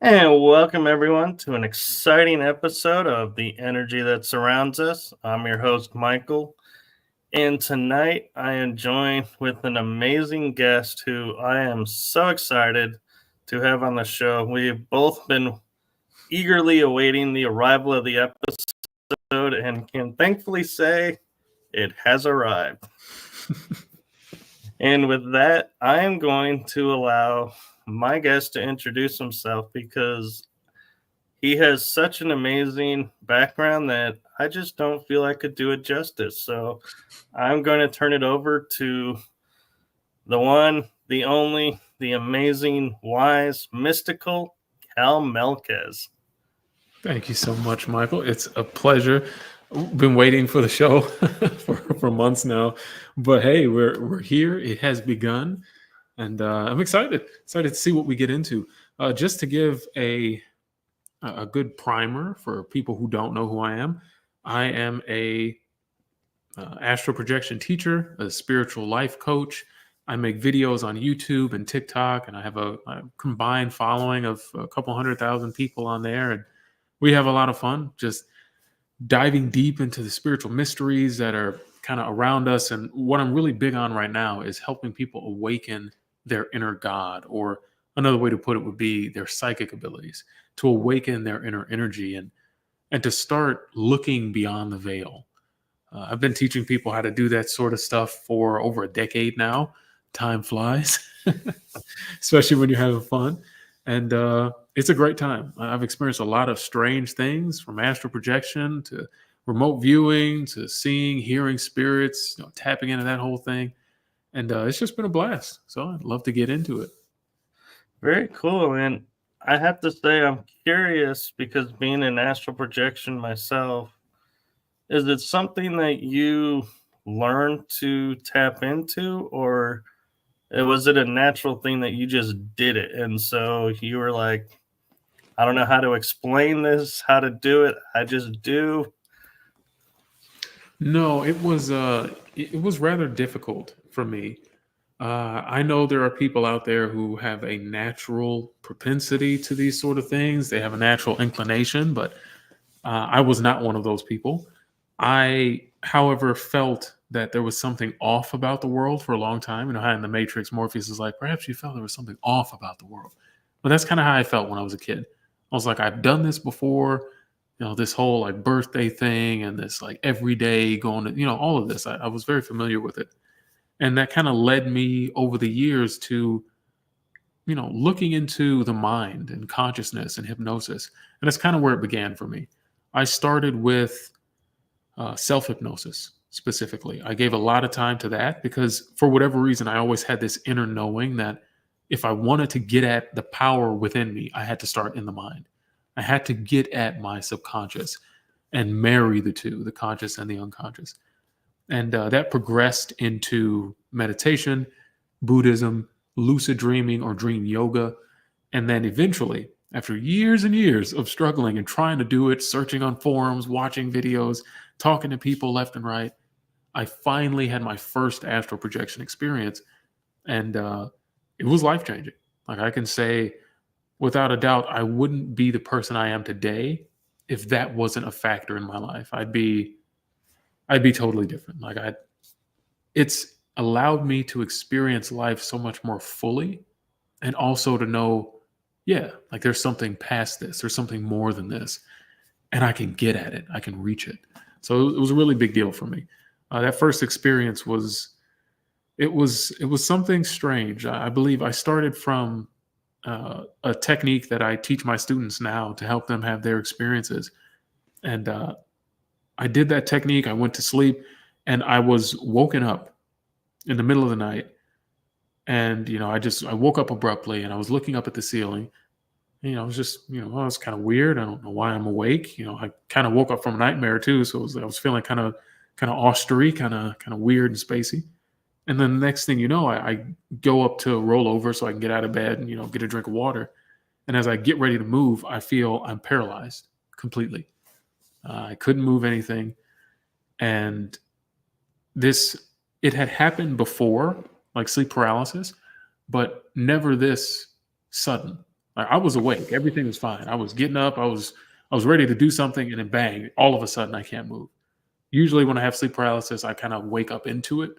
And welcome everyone to an exciting episode of The Energy That Surrounds Us. I'm your host, Michael. And tonight I am joined with an amazing guest who I am so excited to have on the show. We've both been eagerly awaiting the arrival of the episode and can thankfully say it has arrived. And with that, I am going to allow my guest to introduce himself because he has such an amazing background that I just don't feel I could do it justice. So I'm going to turn it over to the one, the only, the amazing, wise, mystical Cal Melkez. Thank you so much, Michael. It's a pleasure. Been waiting for the show for months now, but hey, we're here. It has begun, and I'm excited to see what we get into. Just to give a good primer for people who don't know who I am a astral projection teacher, a spiritual life coach. I make videos on YouTube and TikTok, and I have a combined following of a couple 100,000 people on there, and we have a lot of fun just diving deep into the spiritual mysteries that are kind of around us. And what I'm really big on right now is helping people awaken their inner God, or another way to put it would be their psychic abilities, to awaken their inner energy and to start looking beyond the veil. I've been teaching people how to do that sort of stuff for over a decade now. Time flies, especially when you're having fun. And it's a great time. I've experienced a lot of strange things, from astral projection to remote viewing to seeing, hearing spirits, tapping into that whole thing. And it's just been a blast. So I'd love to get into it. Very cool. And I have to say, I'm curious because being an astral projection myself, is it something that you learned to tap into, or was it a natural thing that you just did it? And so you were like, I don't know how to explain this, how to do it. I just do. No, it was rather difficult for me. I know there are people out there who have a natural propensity to these sort of things. They have a natural inclination, but I was not one of those people. I, however, felt that there was something off about the world for a long time. You know how in the Matrix, Morpheus is like, perhaps you felt there was something off about the world. But that's kind of how I felt when I was a kid. I was like, I've done this before, this whole like birthday thing and this like every day going to, all of this. I was very familiar with it. And that kind of led me over the years to, looking into the mind and consciousness and hypnosis. And that's kind of where it began for me. I started with self-hypnosis specifically. I gave a lot of time to that because for whatever reason, I always had this inner knowing that if I wanted to get at the power within me, I had to start in the mind. I had to get at my subconscious and marry the two, the conscious and the unconscious. And that progressed into meditation, Buddhism, lucid dreaming or dream yoga. And then eventually, after years and years of struggling and trying to do it, searching on forums, watching videos, talking to people left and right, I finally had my first astral projection experience. And it was life changing. Like I can say without a doubt, I wouldn't be the person I am today if that wasn't a factor in my life. I'd be totally different. It's allowed me to experience life so much more fully, and also to know, yeah, like there's something past this, there's something more than this, and I can get at it, I can reach it. So it was a really big deal for me. That first experience was it was something strange. I believe I started from a technique that I teach my students now to help them have their experiences, and I did that technique. I went to sleep, and I was woken up in the middle of the night, and I woke up abruptly, and I was looking up at the ceiling. It was just, well, it's kind of weird. I don't know why I'm awake. I kind of woke up from a nightmare too, so I was feeling kind of austery, kind of weird and spacey. And then the next thing you know, I go up to roll over so I can get out of bed and get a drink of water. And as I get ready to move, I feel I'm paralyzed completely. I couldn't move anything, and this it had happened before, like sleep paralysis, but never this sudden. Like I was awake, everything was fine. I was getting up, I was ready to do something, and then bang! All of a sudden, I can't move. Usually, when I have sleep paralysis, I kind of wake up into it,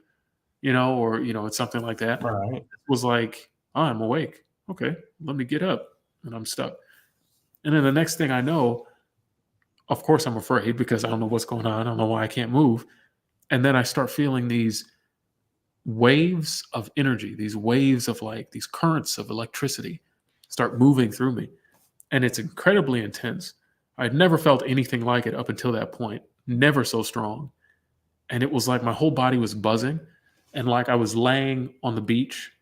or it's something like that. Right. It was like, oh, I'm awake. Okay, let me get up, and I'm stuck. And then the next thing I know, of course, I'm afraid because I don't know what's going on. I don't know why I can't move. And then I start feeling these waves of energy, these waves of like these currents of electricity start moving through me. And it's incredibly intense. I'd never felt anything like it up until that point, never so strong. And it was like my whole body was buzzing, and like I was laying on the beach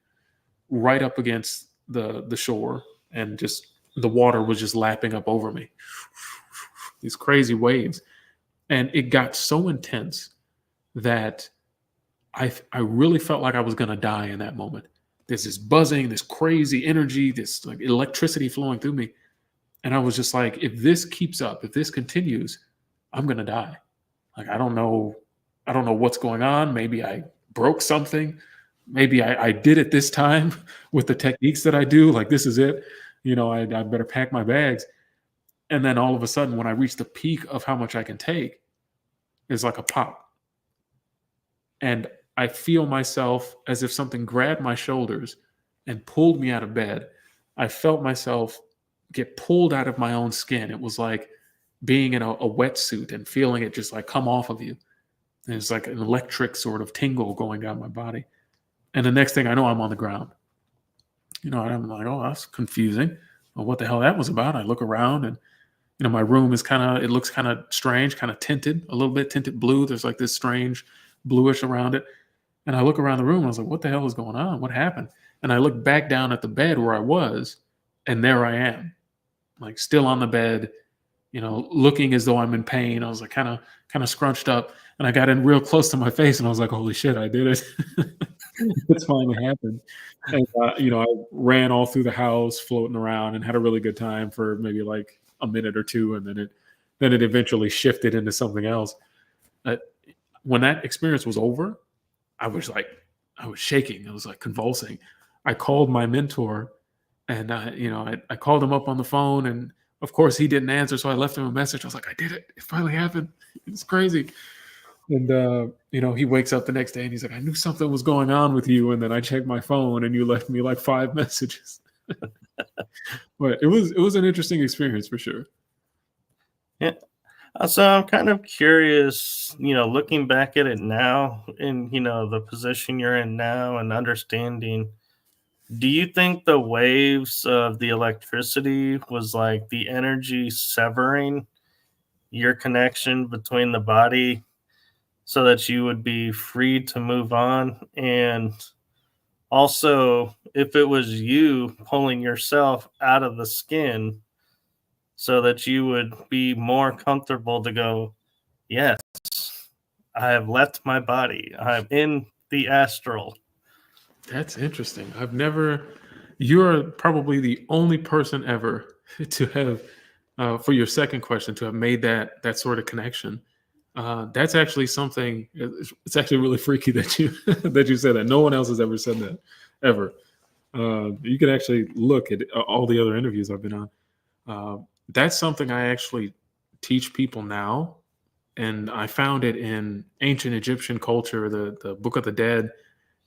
right up against the shore, and just the water was just lapping up over me. These crazy waves. And it got so intense that I really felt like I was going to die in that moment. There's this buzzing, this crazy energy, this like electricity flowing through me. And I was just like, if this keeps up, if this continues, I'm going to die. Like, I don't know what's going on. Maybe I broke something. Maybe I did it this time with the techniques that I do. Like, this is it. I better pack my bags. And then all of a sudden, when I reach the peak of how much I can take, it's like a pop. And I feel myself as if something grabbed my shoulders and pulled me out of bed. I felt myself get pulled out of my own skin. It was like being in a wetsuit and feeling it just like come off of you. And it's like an electric sort of tingle going down my body. And the next thing I know, I'm on the ground. And I'm like, oh, that's confusing. Well, what the hell that was about? I look around, and my room is it looks kind of strange, kind of tinted, a little bit tinted blue. There's like this strange bluish around it. And I look around the room, and I was like, what the hell is going on? What happened? And I look back down at the bed where I was, and there I am, like still on the bed, looking as though I'm in pain. I was like kind of scrunched up, and I got in real close to my face, and I was like, holy shit, I did it. It's finally happened. And, I ran all through the house, floating around, and had a really good time for maybe like a minute or two. And then it eventually shifted into something else. When that experience was over, I was shaking. I was like convulsing. I called my mentor, and I called him up on the phone, and of course he didn't answer. So I left him a message. I was like, I did it. It finally happened. It's crazy. And he wakes up the next day, and he's like, I knew something was going on with you. And then I checked my phone, and you left me like 5 messages. But it was an interesting experience for sure. Yeah. So I'm kind of curious, looking back at it now, in the position you're in now and understanding, do you think the waves of the electricity was like the energy severing your connection between the body so that you would be free to move on? And also, if it was you pulling yourself out of the skin so that you would be more comfortable to go, yes, I have left my body. I'm in the astral. That's interesting. I've never. You're probably the only person ever to have, for your second question, to have made that sort of connection. That's actually something. It's actually really freaky that you that you said that. No one else has ever said that ever. You can actually look at all the other interviews I've been on. That's something I actually teach people now, and I found it in ancient Egyptian culture, the Book of the Dead,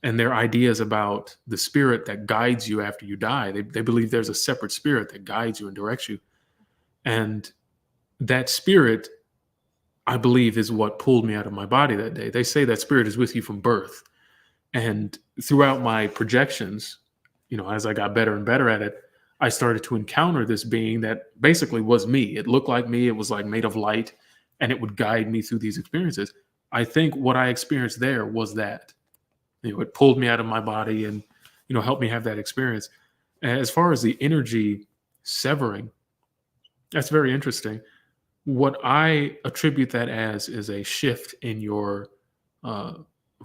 and their ideas about the spirit that guides you after you die. They believe there's a separate spirit that guides you and directs you. And that spirit, I believe, is what pulled me out of my body that day. They say that spirit is with you from birth. And throughout my projections, as I got better and better at it, I started to encounter this being that basically was me. It looked like me. It was like made of light, and it would guide me through these experiences. I think what I experienced there was that. It pulled me out of my body and helped me have that experience. As far as the energy severing, that's very interesting. What I attribute that as is a shift in your uh,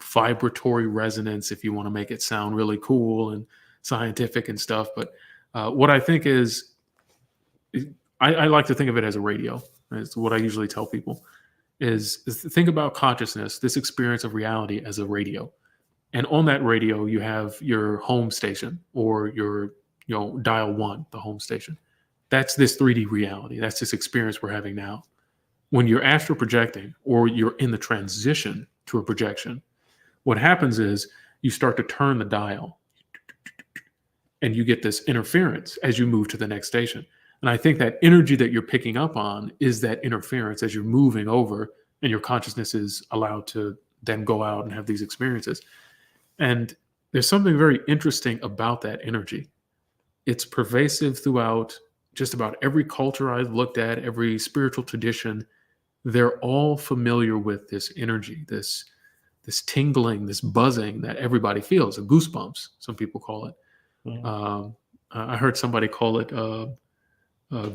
vibratory resonance, if you want to make it sound really cool and scientific and stuff. But what I think is, I like to think of it as a radio. It's what I usually tell people is think about consciousness, this experience of reality as a radio. And on that radio, you have your home station or your, dial one, the home station. That's this 3D reality. That's this experience we're having now. When you're astral projecting or you're in the transition to a projection, what happens is you start to turn the dial and you get this interference as you move to the next station. And I think that energy that you're picking up on is that interference as you're moving over and your consciousness is allowed to then go out and have these experiences. And there's something very interesting about that energy. It's pervasive throughout just about every culture I've looked at, every spiritual tradition. They're all familiar with this energy, this tingling, this buzzing that everybody feels, the goosebumps, some people call it. Yeah. I heard somebody call it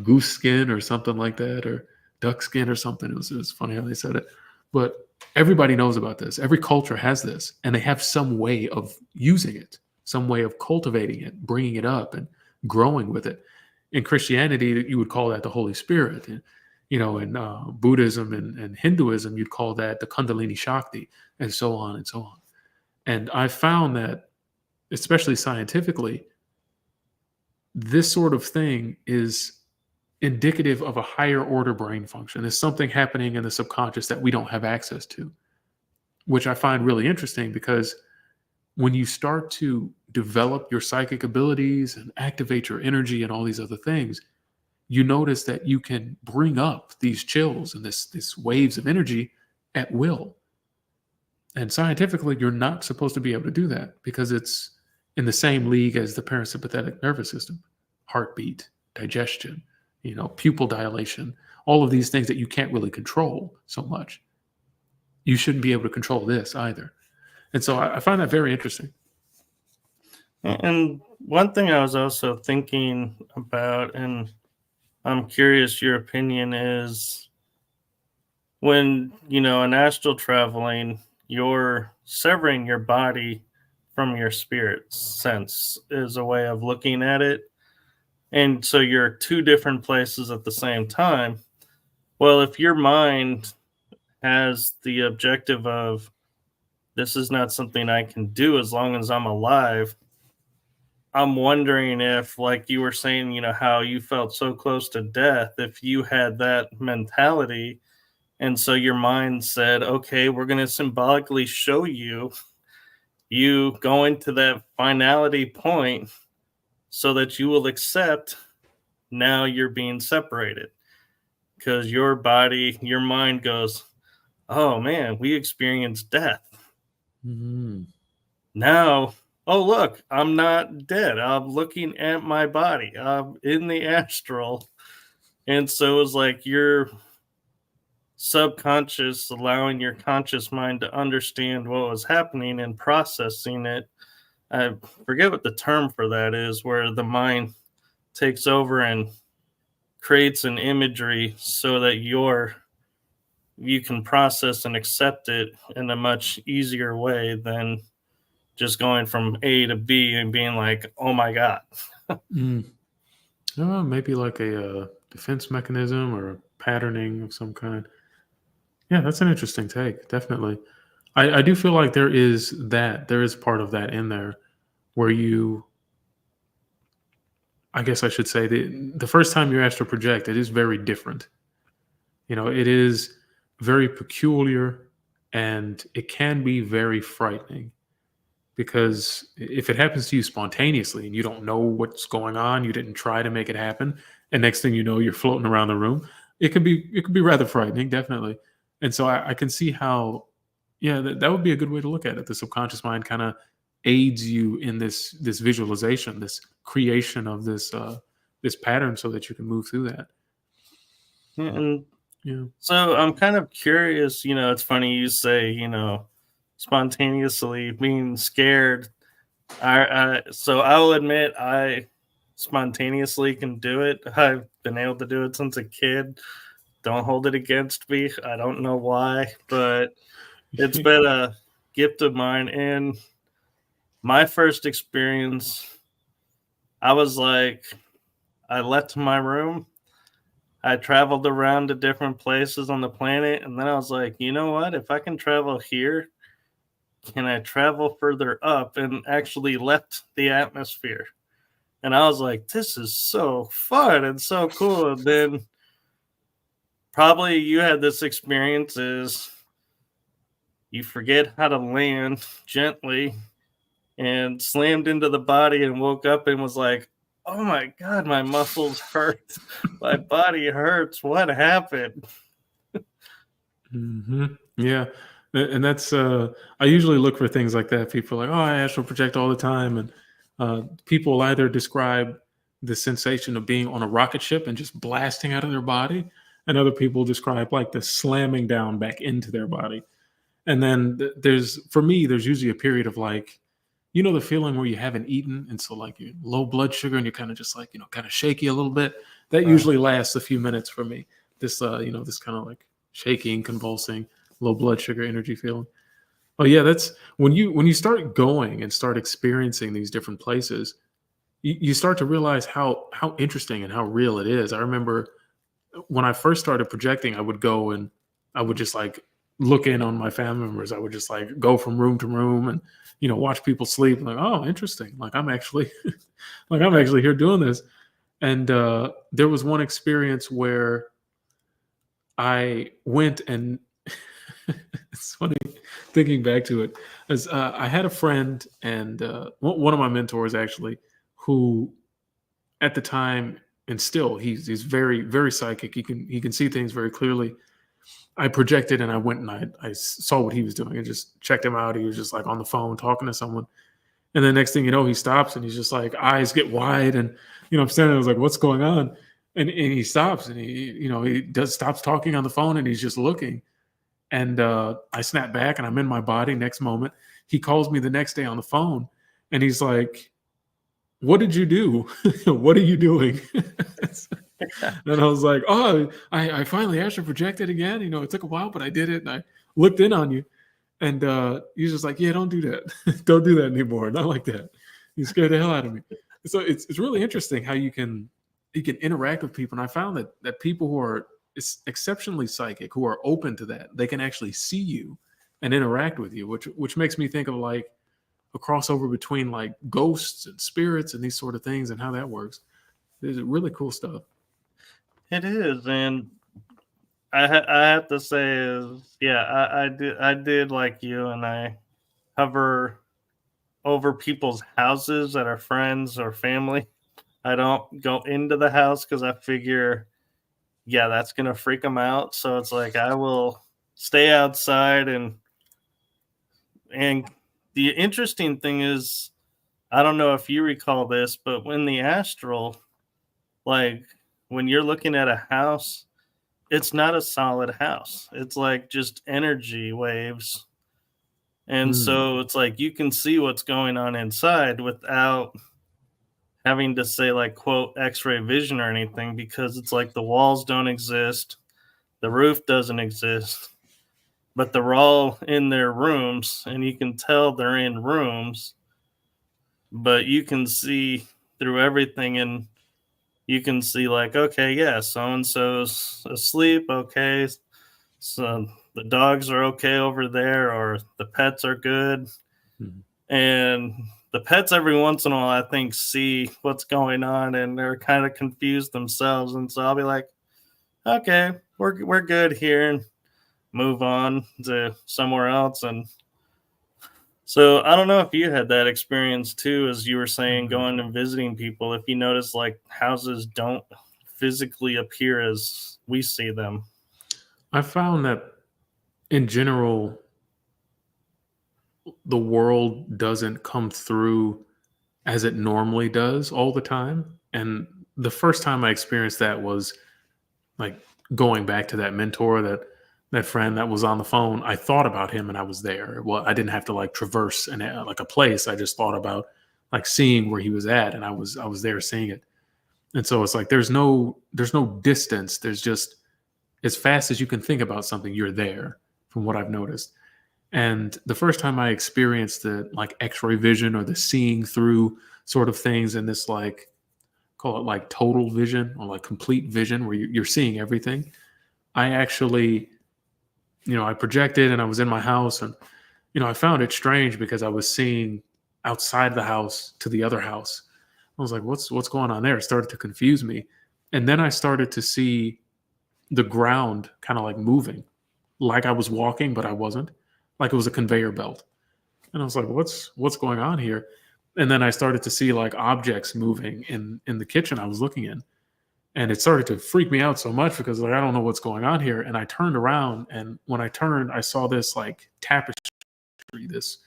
goose skin or something like that, or duck skin or something. It was funny how they said it. But everybody knows about this. Every culture has this, and they have some way of using it, some way of cultivating it, bringing it up, and growing with it. In Christianity, you would call that the Holy Spirit. And, in Buddhism and Hinduism, you'd call that the Kundalini Shakti, and so on and so on. And I found that, especially scientifically, this sort of thing is indicative of a higher order brain function. There's something happening in the subconscious that we don't have access to, which I find really interesting because when you start to develop your psychic abilities and activate your energy and all these other things, you notice that you can bring up these chills and this waves of energy at will. And scientifically, you're not supposed to be able to do that because it's in the same league as the parasympathetic nervous system, heartbeat, digestion, pupil dilation, all of these things that you can't really control so much. You shouldn't be able to control this either. And so I find that very interesting. And one thing I was also thinking about, and I'm curious your opinion, is when, in astral traveling, you're severing your body from your spirit sense is a way of looking at it. And so you're two different places at the same time. Well, if your mind has the objective of this is not something I can do as long as I'm alive, I'm wondering if, like you were saying, how you felt so close to death, if you had that mentality. And so your mind said, okay, we're going to symbolically show you going to that finality point so that you will accept now you're being separated. Because your body, your mind goes, oh man, we experienced death. Mm-hmm. Now, oh look, I'm not dead. I'm looking at my body. I'm in the astral. And so it's like your subconscious allowing your conscious mind to understand what was happening and processing it. I forget what the term for that is, where the mind takes over and creates an imagery so that you can process and accept it in a much easier way than just going from A to B and being like, oh my God. Mm. Maybe like a defense mechanism or a patterning of some kind. Yeah, that's an interesting take. Definitely. I do feel like there is part of that in there where I guess I should say the first time you're asked to project, it is very different. It is very peculiar and it can be very frightening because if it happens to you spontaneously and you don't know what's going on, you didn't try to make it happen, and next thing you know, you're floating around the room, it can be rather frightening, definitely. And so I can see how, yeah, that would be a good way to look at it. The subconscious mind kind of aids you in this visualization, this creation of this pattern, so that you can move through that. And Yeah. so I'm kind of curious, it's funny you say, spontaneously being scared. So I will admit I spontaneously can do it. I've been able to do it since a kid. Don't hold it against me. I don't know why, but it's been a gift of mine. And my first experience, I was like, I left my room. I traveled around to different places on the planet. And then I was like, you know what? If I can travel here, can I travel further up? And actually left the atmosphere. And I was like, this is so fun and so cool. And then probably you had this experience is you forget how to land gently and slammed into the body and woke up and was like, oh my God, my muscles hurt. My body hurts. What happened? Yeah, and that's I usually look for things like that. People are like, oh, I astral project all the time, and people either describe the sensation of being on a rocket ship and just blasting out of their body, and other people describe like the slamming down back into their body. And then for me, there's usually a period of like, the feeling where you haven't eaten, and so like you're low blood sugar and you're kind of just like, kind of shaky a little bit. That Right. usually lasts a few minutes for me. This kind of like shaking, convulsing, low blood sugar energy feeling. Oh yeah, that's when you start going and start experiencing these different places, you start to realize how interesting and how real it is. I remember when I first started projecting, I would go and I would just like look in on my family members. I would just like go from room to room and watch people sleep. Like, oh, interesting. Like I'm actually like I'm actually here doing this. And there was one experience where I went and it's funny thinking back to it, as I had a friend and one of my mentors actually, who at the time and still he's very very psychic. He can see things very clearly. I projected and I went and I saw what he was doing and just checked him out. He was just like on the phone talking to someone. And the next thing you know, he stops and he's just like, eyes get wide. And, I'm standing there, I was like, what's going on? And he stops and he stops talking on the phone and he's just looking. And I snap back and I'm in my body. Next moment, he calls me the next day on the phone and he's like, what did you do? What are you doing? And I was like, oh, I finally actually projected again. It took a while, but I did it. And I looked in on you. And he's just like, yeah, don't do that. Don't do that anymore. Not like that. You scared the hell out of me. So it's really interesting how you can interact with people. And I found that people who are exceptionally psychic, who are open to that, they can actually see you and interact with you, which makes me think of like a crossover between like ghosts and spirits and these sort of things and how that works. It's really cool stuff. It is. And I have to say is, yeah, I did like you, and I hover over people's houses that are friends or family. I don't go into the house because I figure, yeah, that's gonna freak them out. So it's like I will stay outside, and the interesting thing is, I don't know if you recall this, but when the astral, like when you're looking at a house, it's not a solid house. It's like just energy waves. And Mm. so it's like you can see what's going on inside without having to say like quote X-ray vision or anything, because it's like the walls don't exist, the roof doesn't exist, but they're all in their rooms, and you can tell they're in rooms, but you can see through everything, and you can see like, okay, yeah, so and so's asleep, okay, so the dogs are okay over there, or the pets are good. Mhm. And the pets every once in a while I think see what's going on, and they're kind of confused themselves, and so I'll be like, okay, we're good here, and move on to somewhere else. And so I don't know if you had that experience too, as you were saying, Mhm. going and visiting people, if you notice like houses don't physically appear as we see them. I found that in general, the world doesn't come through as it normally does all the time. And the first time I experienced that was like going back to that mentor, that friend that was on the phone. I thought about him and I was there. Well, I didn't have to like traverse like a place. I just thought about like seeing where he was at, and I was there seeing it. And so it's like there's no distance. There's just as fast as you can think about something, you're there. From what I've noticed. And the first time I experienced the like X-ray vision or the seeing through sort of things in this like call it like total vision or like complete vision where you're seeing everything. I actually, I projected and I was in my house, and I found it strange because I was seeing outside the house to the other house. I was like, what's going on there? It started to confuse me. And then I started to see the ground kind of like moving, like I was walking, but I wasn't. Like it was a conveyor belt. And I was like, what's going on here? And then I started to see like objects moving in the kitchen I was looking in. And it started to freak me out so much because like I don't know what's going on here. And I turned around, and when I turned, I saw this like tapestry, this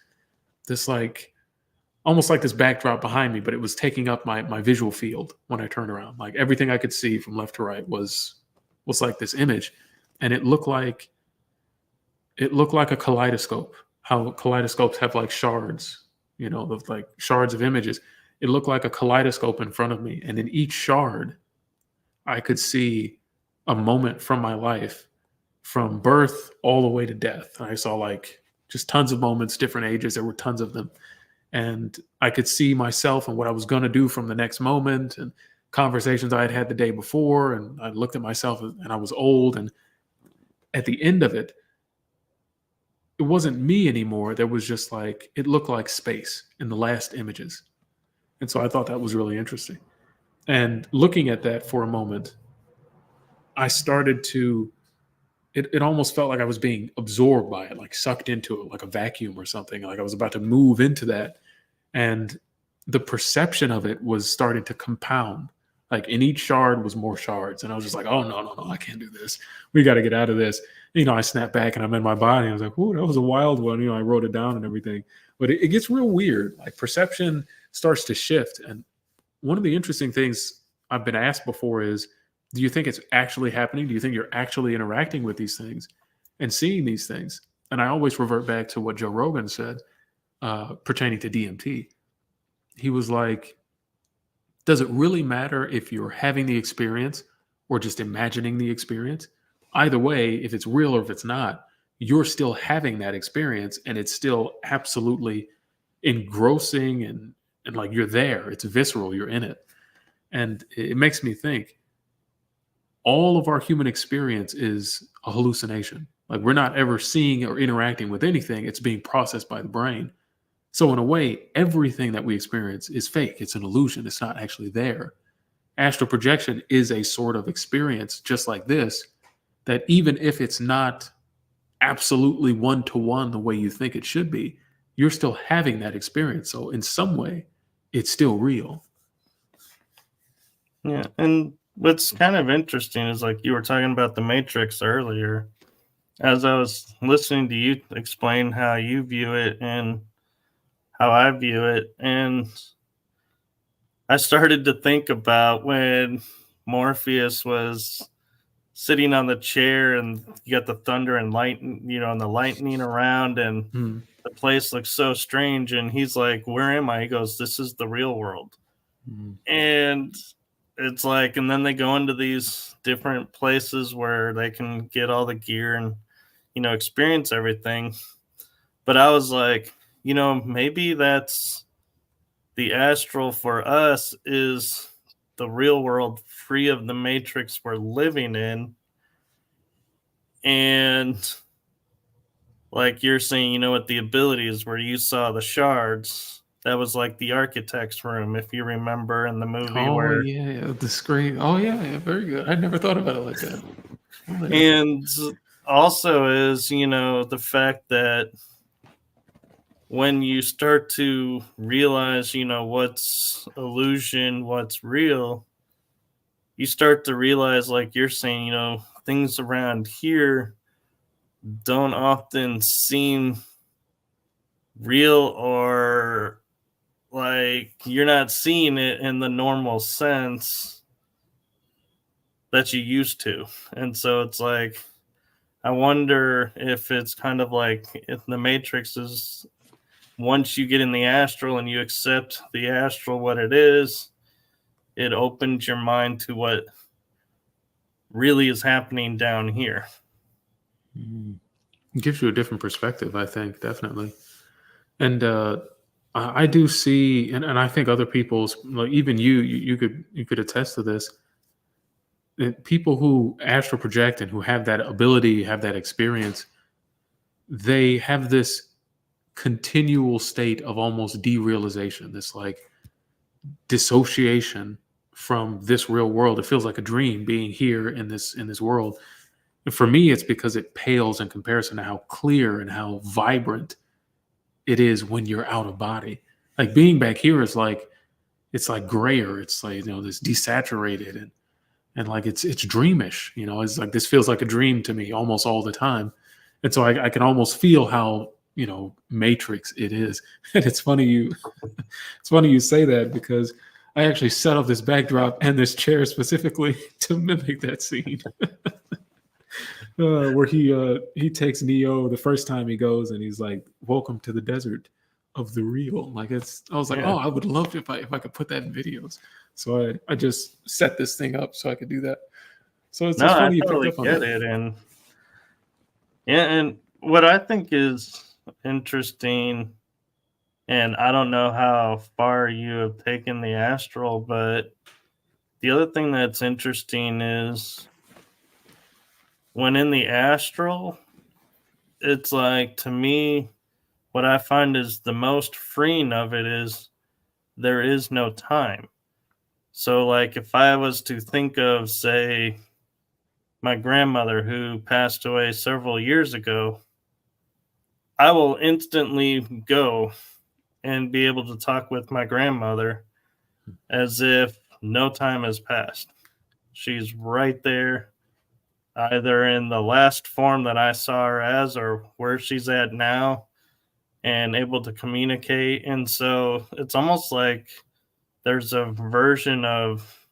like almost like this backdrop behind me, but it was taking up my visual field when I turned around. Like everything I could see from left to right was like this image. And it looked like a kaleidoscope. How kaleidoscopes have like shards, of like shards of images. It looked like a kaleidoscope in front of me, and in each shard, I could see a moment from my life, from birth all the way to death. And I saw like just tons of moments, different ages. There were tons of them, and I could see myself and what I was going to do from the next moment, and conversations I had had the day before. And I looked at myself, and I was old, and at the end of it, it wasn't me anymore. There was just like it looked like space in the last images. And so I thought that was really interesting. And looking at that for a moment, I started to it almost felt like I was being absorbed by it, like sucked into it like a vacuum or something. Like I was about to move into that. And the perception of it was starting to compound. Like in each shard was more shards. And I was just like, oh no, no, no, I can't do this. We got to get out of this. I snapped back and I'm in my body. I was like, ooh, that was a wild one. I wrote it down and everything. But it gets real weird. Like perception starts to shift. And one of the interesting things I've been asked before is, do you think it's actually happening? Do you think you're actually interacting with these things and seeing these things? And I always revert back to what Joe Rogan said pertaining to DMT. He was like, does it really matter if you're having the experience or just imagining the experience? Either way, if it's real or if it's not, you're still having that experience, and it's still absolutely engrossing, and like you're there. It's visceral, you're in it. And it makes me think all of our human experience is a hallucination. Like we're not ever seeing or interacting with anything, it's being processed by the brain. So, in a way, everything that we experience is fake. It's an illusion. It's not actually there. Astral projection is a sort of experience just like this, that even if it's not absolutely one to one the way you think it should be, you're still having that experience. So, in some way, it's still real. Yeah. And what's kind of interesting is like you were talking about the Matrix earlier. As I was listening to you explain how you view it and how I view it, and I started to think about when Morpheus was sitting on the chair, and you got the thunder and and the lightning around, and Mm, the place looks so strange. And he's like, "Where am I?" He goes, "This is the real world." And it's like, and then they go into these different places where they can get all the gear and, experience everything. But I was like, maybe that's the astral for us is the real world free of the matrix we're living in. And like you're saying, with the abilities where you saw the shards, that was like the architect's room, if you remember in the movie Oh where, yeah, yeah, the screen. Oh yeah, yeah, very good. I never thought about it like that. Oh, yeah. and also is, the fact that when you start to realize, what's illusion, what's real, you start to realize, like you're saying, things around here don't often seem real, or like you're not seeing it in the normal sense that you used to. And so it's like, I wonder if it's kind of like if the Matrix is, once you get in the astral and you accept the astral what it is, it opens your mind to what really is happening down here. It gives you a different perspective, I think, definitely. And I do see, and I think other people's, like even you could attest to this. That people who astral project and who have that ability, have that experience, they have this continual state of almost derealization, this like dissociation from this real world. It feels like a dream being here in this world. And for me, it's because it pales in comparison to how clear and how vibrant it is when you're out of body. Like being back here is like it's like grayer. It's like this desaturated and like it's dreamish. It's like this feels like a dream to me almost all the time. And so I can almost feel how matrix it is. And it's funny you say that because I actually set up this backdrop and this chair specifically to mimic that scene. Where he takes Neo the first time he goes and he's like, "Welcome to the desert of the real." Like I was like, Yeah. oh, I would love if I could put that in videos. So I just set this thing up so I could do that. So it's No, just I funny you picked totally up on get that. it. And yeah, and what I think is interesting, and I don't know how far you have taken the astral, but the other thing that's interesting is when in the astral, it's like, to me, what I find is the most freeing of it is there is no time. So, like, if I was to think of, say, my grandmother who passed away several years ago, I will instantly go and be able to talk with my grandmother as if no time has passed. She's right there, either in the last form that I saw her as or where she's at now, and able to communicate. And so it's almost like there's a version of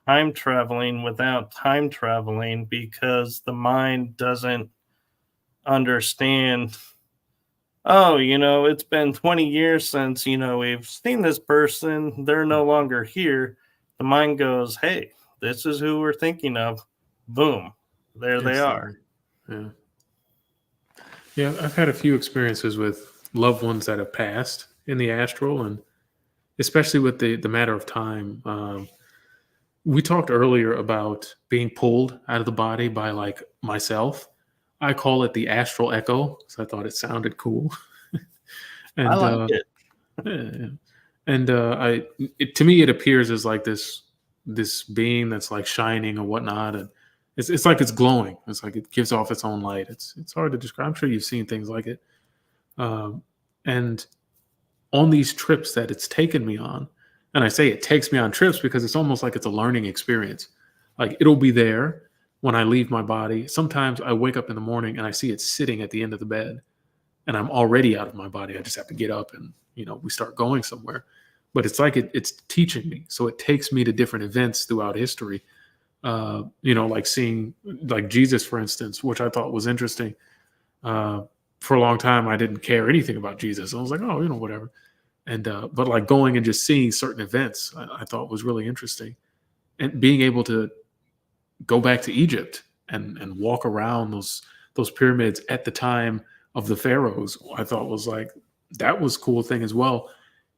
time traveling without time traveling, because the mind doesn't understand, oh, it's been 20 years since, we've seen this person, they're no longer here. The mind goes, hey, this is who we're thinking of. Boom, there they are. Instantly. Yeah. Yeah, I've had a few experiences with loved ones that have passed in the astral, and especially with the matter of time. We talked earlier about being pulled out of the body by like myself. I call it the astral echo because I thought it sounded cool. I and like it. yeah, yeah. And to me, it appears as like this being that's like shining or whatnot, and it's like it's glowing. It's like it gives off its own light. It's hard to describe. I'm sure you've seen things like it. Um, and on these trips that it's taken me on, and I say it takes me on trips because it's almost like it's a learning experience. Like it'll be there when I leave my body. Sometimes I wake up in the morning and I see it sitting at the end of the bed, and I'm already out of my body. I just have to get up and we start going somewhere. But it's like it's teaching me. So it takes me to different events throughout history. Like seeing like Jesus, for instance, which I thought was interesting. For a long time, I didn't care anything about Jesus. I was like, oh, whatever. And but like going and just seeing certain events, I thought was really interesting, and being able to go back to Egypt and walk around those pyramids at the time of the pharaohs, I thought was like that was a cool thing as well.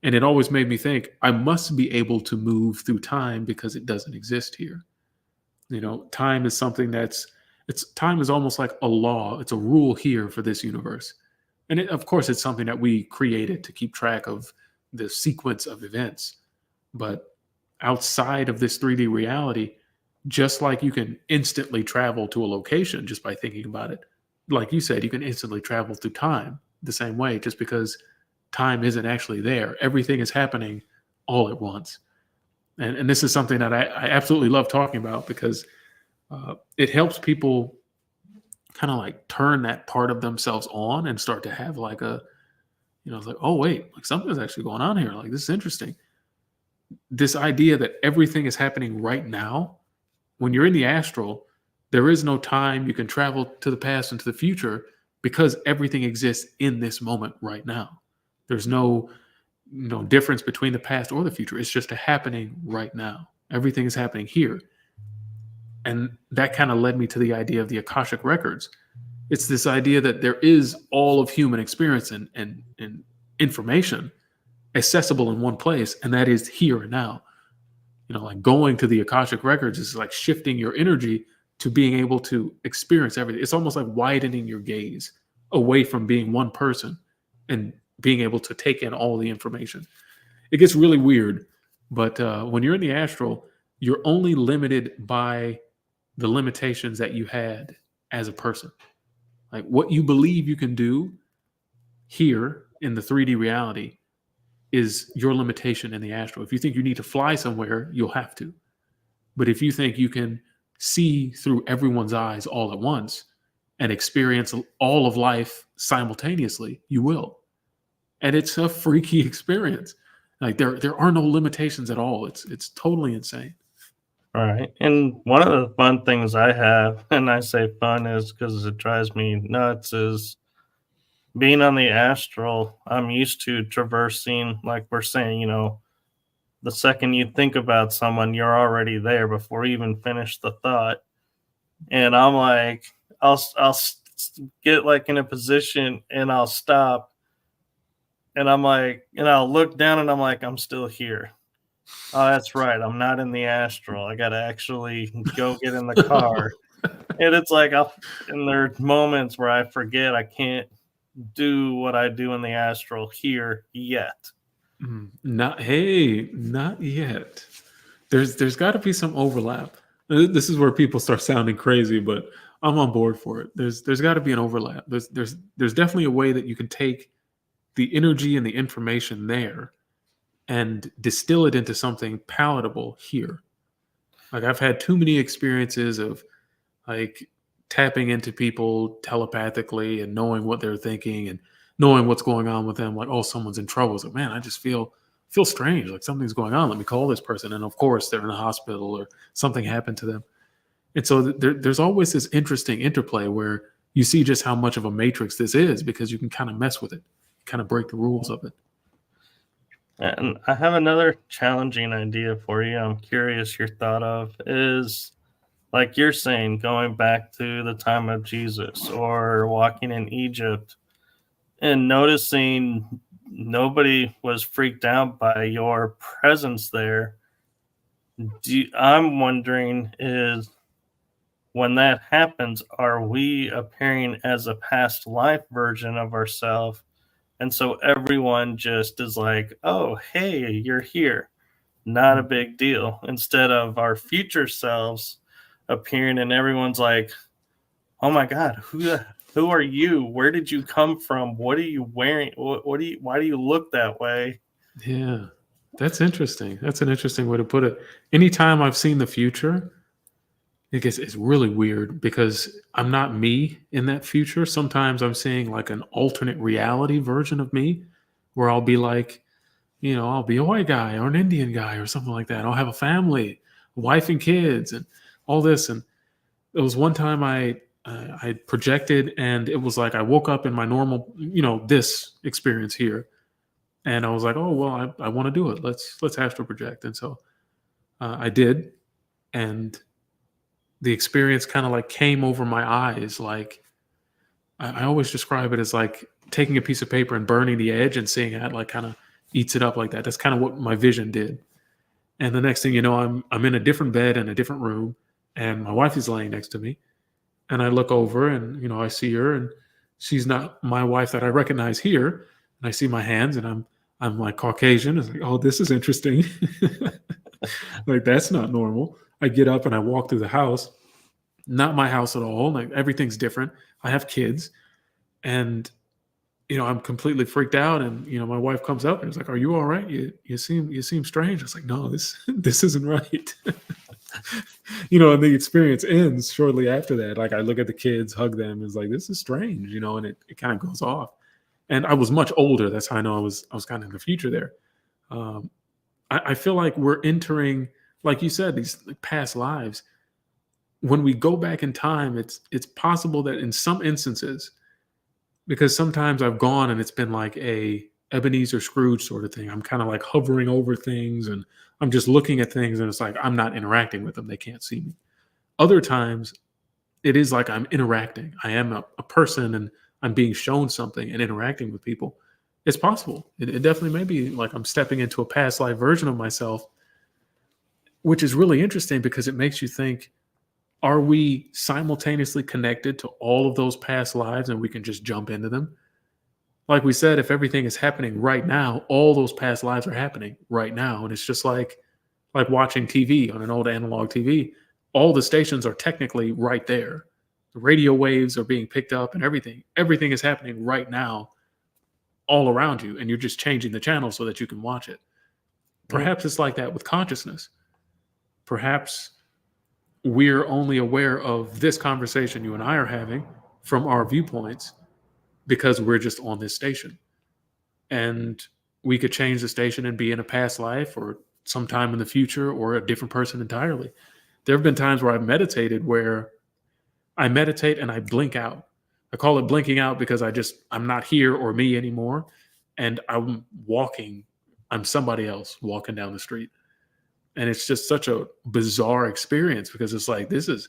And it always made me think I must be able to move through time because it doesn't exist here. Time is something time is almost like a law. It's a rule here for this universe. And of course, it's something that we created to keep track of the sequence of events. But outside of this 3D reality, just like you can instantly travel to a location just by thinking about it, like you said, you can instantly travel through time the same way, just because time isn't actually there. Everything is happening all at once. And this is something that I absolutely love talking about because it helps people kind of like turn that part of themselves on and start to have like it's like, oh, wait, like something's actually going on here. Like, this is interesting. This idea that everything is happening right now. When you're in the astral, there is no time you can travel to the past and to the future because everything exists in this moment right now. There's no difference between the past or the future. It's just happening right now. Everything is happening here. And that kind of led me to the idea of the Akashic records. It's this idea that there is all of human experience and information accessible in one place, and that is here and now. Like going to the Akashic records is like shifting your energy to being able to experience everything. It's almost like widening your gaze away from being one person and being able to take in all the information. It gets really weird, but when you're in the astral, you're only limited by the limitations that you had as a person. Like what you believe you can do here in the 3D reality is your limitation in the astral. If you think you need to fly somewhere, you'll have to. But if you think you can see through everyone's eyes all at once and experience all of life simultaneously, you will. And it's a freaky experience. Like there are no limitations at all. It's totally insane. All right. And one of the fun things I have, and I say fun is because it drives me nuts, is being on the astral. I'm used to traversing, like we're saying, the second you think about someone, you're already there before you even finish the thought. And I'm like, get like in a position and I'll stop. And I'm like, and I'll look down and I'm like, I'm still here. Oh, that's right. I'm not in the astral. I got to actually go get in the car. And it's like, and there are moments where I forget I can't do what I do in the astral here yet. Not yet. There's got to be some overlap. This is where people start sounding crazy, but I'm on board for it. There's got to be an overlap. There's definitely a way that you can take the energy and the information there and distill it into something palatable here. Like I've had too many experiences of like tapping into people telepathically and knowing what they're thinking and knowing what's going on with them. Like, oh, someone's in trouble. It's like, man, I just feel strange. Like something's going on. Let me call this person. And of course, they're in a hospital or something happened to them. And so there's always this interesting interplay where you see just how much of a matrix this is because you can kind of mess with it, kind of break the rules of it. And I have another challenging idea for you. I'm curious your thought of is, like you're saying, going back to the time of Jesus or walking in Egypt and noticing nobody was freaked out by your presence there. I'm wondering is, when that happens, are we appearing as a past life version of ourselves? And so everyone just is like, oh, hey, you're here. Not a big deal. Instead of our future selves appearing and everyone's like, oh my God, who are you? Where did you come from? What are you wearing? Why do you look that way? Yeah, that's interesting. That's an interesting way to put it. Anytime I've seen the future, it's really weird because I'm not me in that future. Sometimes I'm seeing like an alternate reality version of me where I'll be like, I'll be a white guy or an Indian guy or something like that. I'll have a family, wife and kids and all this. And it was one time I projected and it was like I woke up in my normal, this experience here. And I was like, oh well, I want to do it. Let's astral project. And so I did, and the experience kind of like came over my eyes. Like I always describe it as like taking a piece of paper and burning the edge and seeing it like kind of eats it up like that. That's kind of what my vision did. And the next thing you know, I'm in a different bed in a different room, and my wife is laying next to me. And I look over, and I see her, and she's not my wife that I recognize here. And I see my hands, and I'm like Caucasian. It's like, oh, this is interesting. Like that's not normal. I get up and I walk through the house. Not my house at all. Like everything's different. I have kids, and I'm completely freaked out. And my wife comes up and is like, "Are you all right? You seem strange." I was like, "No, this this isn't right." And the experience ends shortly after that. Like I look at the kids, hug them, and it's like, "This is strange," and it kind of goes off. And I was much older. That's how I know I was kind of in the future there. Um, I feel like we're entering, like you said, these past lives. When we go back in time, it's possible that in some instances, because sometimes I've gone and it's been like a Ebenezer Scrooge sort of thing. I'm kind of like hovering over things, and I'm just looking at things, and it's like I'm not interacting with them. They can't see me. Other times it is like I'm interacting. I am a person, and I'm being shown something and interacting with people. It's possible. It definitely may be like I'm stepping into a past life version of myself, which is really interesting because it makes you think, are we simultaneously connected to all of those past lives and we can just jump into them? Like we said, if everything is happening right now, all those past lives are happening right now. And it's just like watching TV on an old analog TV. All the stations are technically right there. The radio waves are being picked up and everything. Everything is happening right now all around you, and you're just changing the channel so that you can watch it. Perhaps it's like that with consciousness. Perhaps we're only aware of this conversation you and I are having from our viewpoints because we're just on this station. And we could change the station and be in a past life or sometime in the future or a different person entirely. There have been times where I've meditated where I meditate and I blink out. I call it blinking out because I'm not here or me anymore. And I'm somebody else walking down the street. And it's just such a bizarre experience because it's like, this is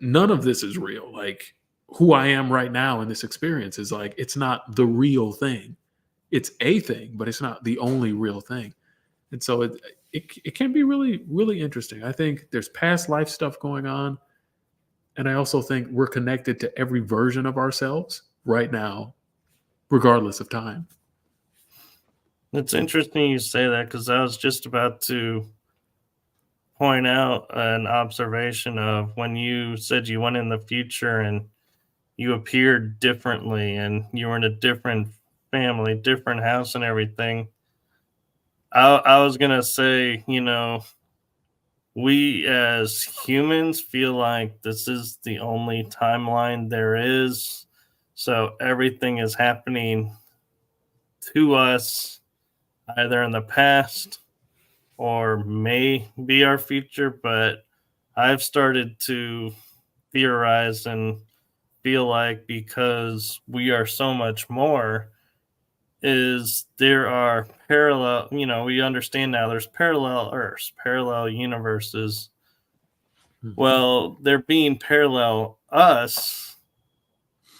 none of this is real. Like who I am right now in this experience is like, it's not the real thing. It's a thing, but it's not the only real thing. And so it can be really, really interesting. I think there's past life stuff going on. And I also think we're connected to every version of ourselves right now, regardless of time. It's interesting you say that because I was just about to point out an observation of when you said you went in the future and you appeared differently and you were in a different family, different house, and everything. I was going to say, we as humans feel like this is the only timeline there is. So everything is happening to us either in the past or may be our future. But I've started to theorize and feel like because we are so much more, is there are parallel, we understand now there's parallel Earths, parallel universes. Well, they're being parallel us.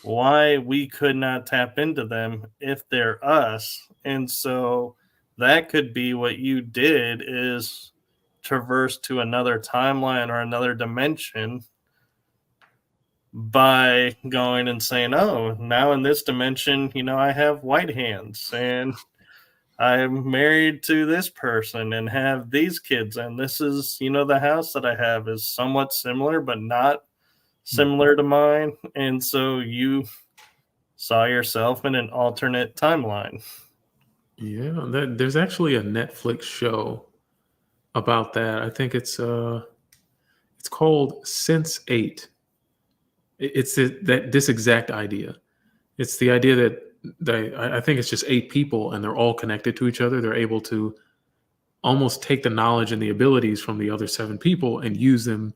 Why we could not tap into them if they're us? And so that could be what you did is traverse to another timeline or another dimension by going and saying, oh, now in this dimension, I have white hands and I'm married to this person and have these kids. And this is, the house that I have is somewhat similar, but not similar to mine. And so you saw yourself in an alternate timeline. Yeah, there's actually a Netflix show about that. I think it's called Sense8. It's this exact idea. It's the idea that I think it's just 8 people and they're all connected to each other. They're able to almost take the knowledge and the abilities from the other 7 people and use them,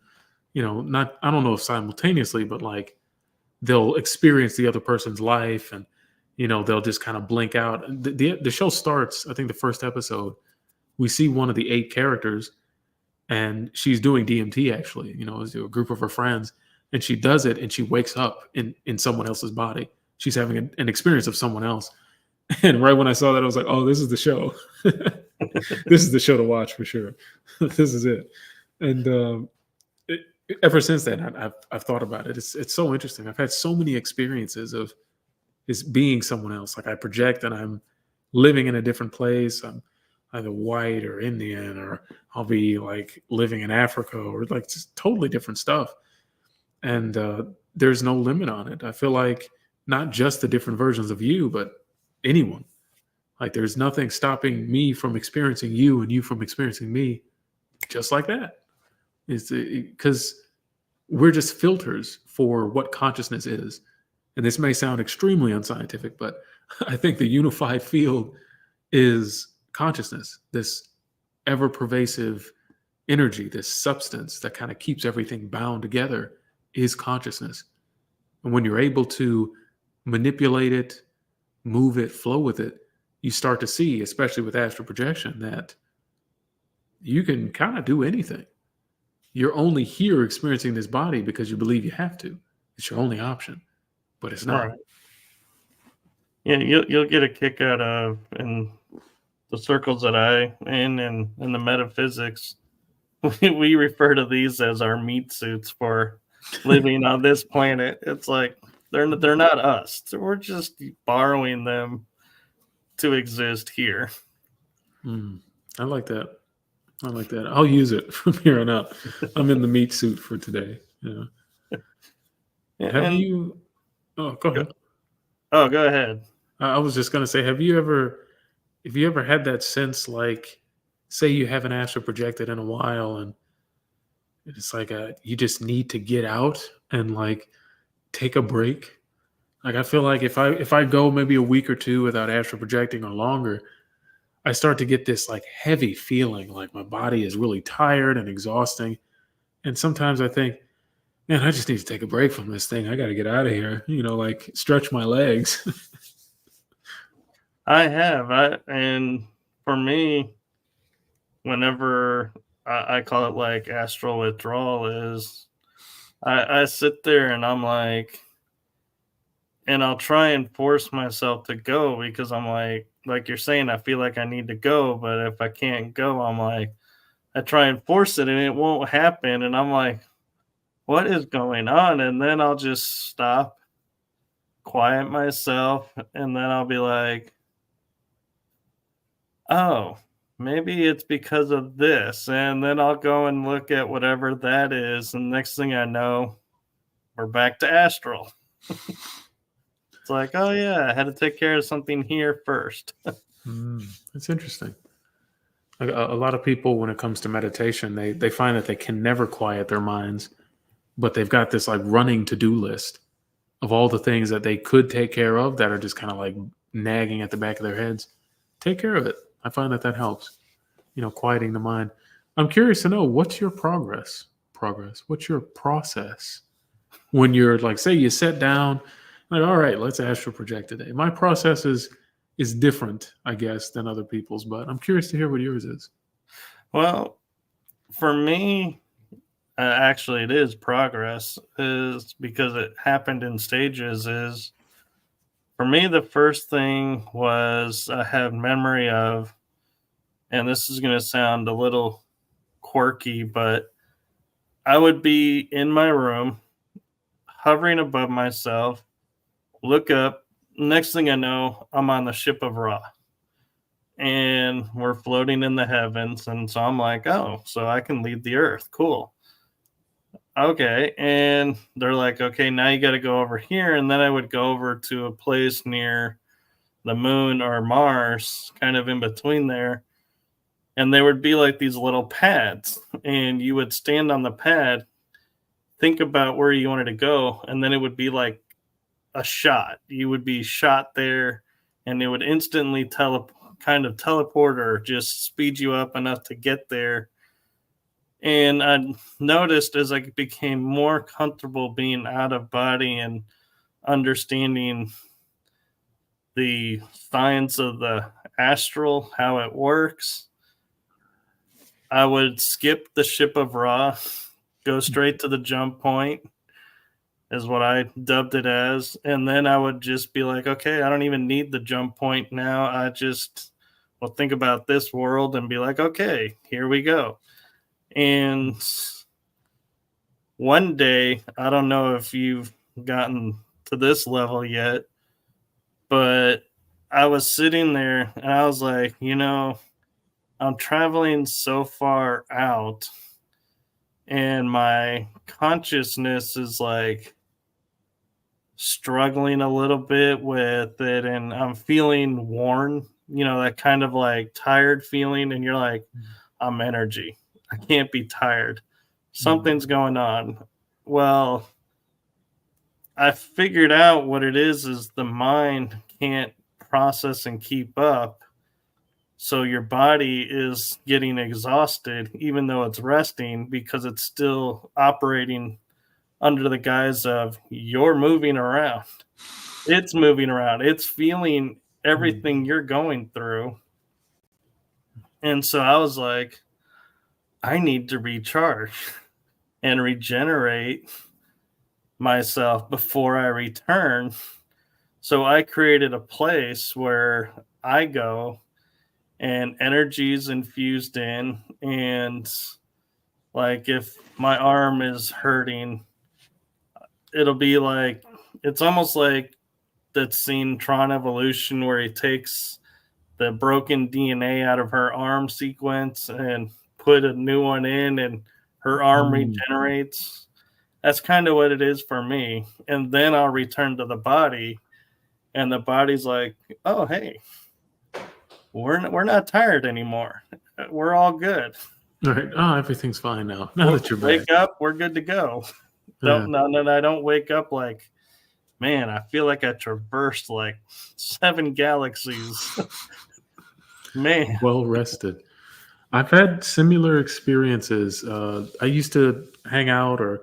not, I don't know if simultaneously, but like they'll experience the other person's life. And, they'll just kind of blink out. The show starts, I think the first episode, we see one of the 8 characters, and she's doing DMT actually, as a group of her friends, and she does it, and she wakes up in someone else's body. She's having an experience of someone else. And right when I saw that, I was like, oh, this is the show. This is the show to watch for sure. This is it. And ever since then, I've thought about it. It's so interesting. I've had so many experiences of being someone else. Like I project and I'm living in a different place. I'm either white or Indian, or I'll be like living in Africa, or like just totally different stuff. And there's no limit on it. I feel like not just the different versions of you, but anyone. Like there's nothing stopping me from experiencing you and you from experiencing me just like that. It's because we're just filters for what consciousness is. And this may sound extremely unscientific, but I think the unified field is consciousness, this ever pervasive energy, this substance that kind of keeps everything bound together is consciousness. And when you're able to manipulate it, move it, flow with it, you start to see, especially with astral projection, that you can kind of do anything. You're only here experiencing this body because you believe you have to. It's your only option, but it's not. Right. Yeah, you'll get a kick out of in the circles that I in the metaphysics. We refer to these as our meat suits for living on this planet. It's like they're not us. We're just borrowing them to exist here. I like that. I like that. I'll use it from here on out. I'm in the meat suit for today. Yeah. Have you? Oh, go ahead. Oh, go ahead. I was just gonna say, have you ever had that sense, like, say you haven't astral projected in a while, and it's like you just need to get out and like take a break. Like I feel like if I go maybe a week or two without astral projecting or longer, I start to get this like heavy feeling, like my body is really tired and exhausting. And sometimes I think, man, I just need to take a break from this thing. I got to get out of here, like stretch my legs. I have. And for me, whenever I call it like astral withdrawal, is I sit there and I'm like, and I'll try and force myself to go because I'm like you're saying, I feel like I need to go, but if I can't go, I'm like, I try and force it and it won't happen. And I'm like, what is going on? And then I'll just stop, quiet myself, and then I'll be like, oh, maybe it's because of this. And then I'll go and look at whatever that is. And next thing I know, we're back to astral. It's like, oh, yeah, I had to take care of something here first. That's interesting. A lot of people, when it comes to meditation, they find that they can never quiet their minds, but they've got this like running to-do list of all the things that they could take care of that are just kind of like nagging at the back of their heads. Take care of it. I find that helps, quieting the mind. I'm curious to know, what's your progress? What's your process when you're like, say you sit down, like, all right, let's astral project today. My process is different, I guess, than other people's, but I'm curious to hear what yours is. Well, for me, actually, it is progress, is because it happened in stages. Is for me, the first thing was I have memory of, and this is going to sound a little quirky, but I would be in my room, hovering above myself, look up. Next thing I know, I'm on the ship of Ra, and we're floating in the heavens. And so I'm like, oh, so I can leave the earth. Cool. Okay. And they're like, okay, now you got to go over here. And then I would go over to a place near the moon or Mars, kind of in between there. And there would be like these little pads, and you would stand on the pad, think about where you wanted to go, and then it would be like a shot. You would be shot there, and it would instantly teleport or just speed you up enough to get there. And I noticed as I became more comfortable being out of body and understanding the science of the astral, how it works, I would skip the ship of Ra, go straight to the jump point, is what I dubbed it as. And then I would just be like, okay, I don't even need the jump point now. I just will think about this world and be like, okay, here we go. And one day, I don't know if you've gotten to this level yet, but I was sitting there and I was like, I'm traveling so far out, and my consciousness is like struggling a little bit with it, and I'm feeling worn, that kind of like tired feeling. And you're like, I'm energy. I can't be tired. Something's going on. Well, I figured out what it is the mind can't process and keep up. So your body is getting exhausted, even though it's resting, because it's still operating under the guise of you're moving around. It's moving around. It's feeling everything you're going through. And so I was like, I need to recharge and regenerate myself before I return. So I created a place where I go and energy is infused in. And like if my arm is hurting, it'll be like, it's almost like that scene Tron Evolution where he takes the broken DNA out of her arm sequence and put a new one in, and her arm regenerates. That's kind of what it is for me. And then I'll return to the body, and the body's like, oh, hey, we're not tired anymore. We're all good. All right. Oh, everything's fine now. Now that you're Wake back. up, we're good to go. Yeah. I don't wake up like, man, I feel like I traversed like 7 galaxies. Man. Well rested. I've had similar experiences. I used to hang out or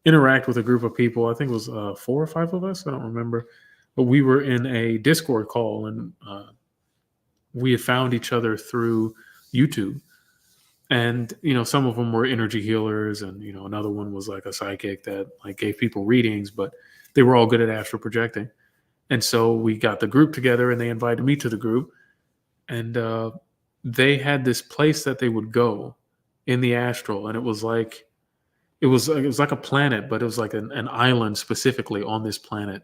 interact with a group of people. I think it was 4 or 5 of us. I don't remember. But we were in a Discord call, and we had found each other through YouTube. And some of them were energy healers, and another one was like a psychic that like gave people readings, but they were all good at astral projecting. And so we got the group together, and they invited me to the group, and they had this place that they would go in the astral, and it was like a planet, but it was like an island specifically on this planet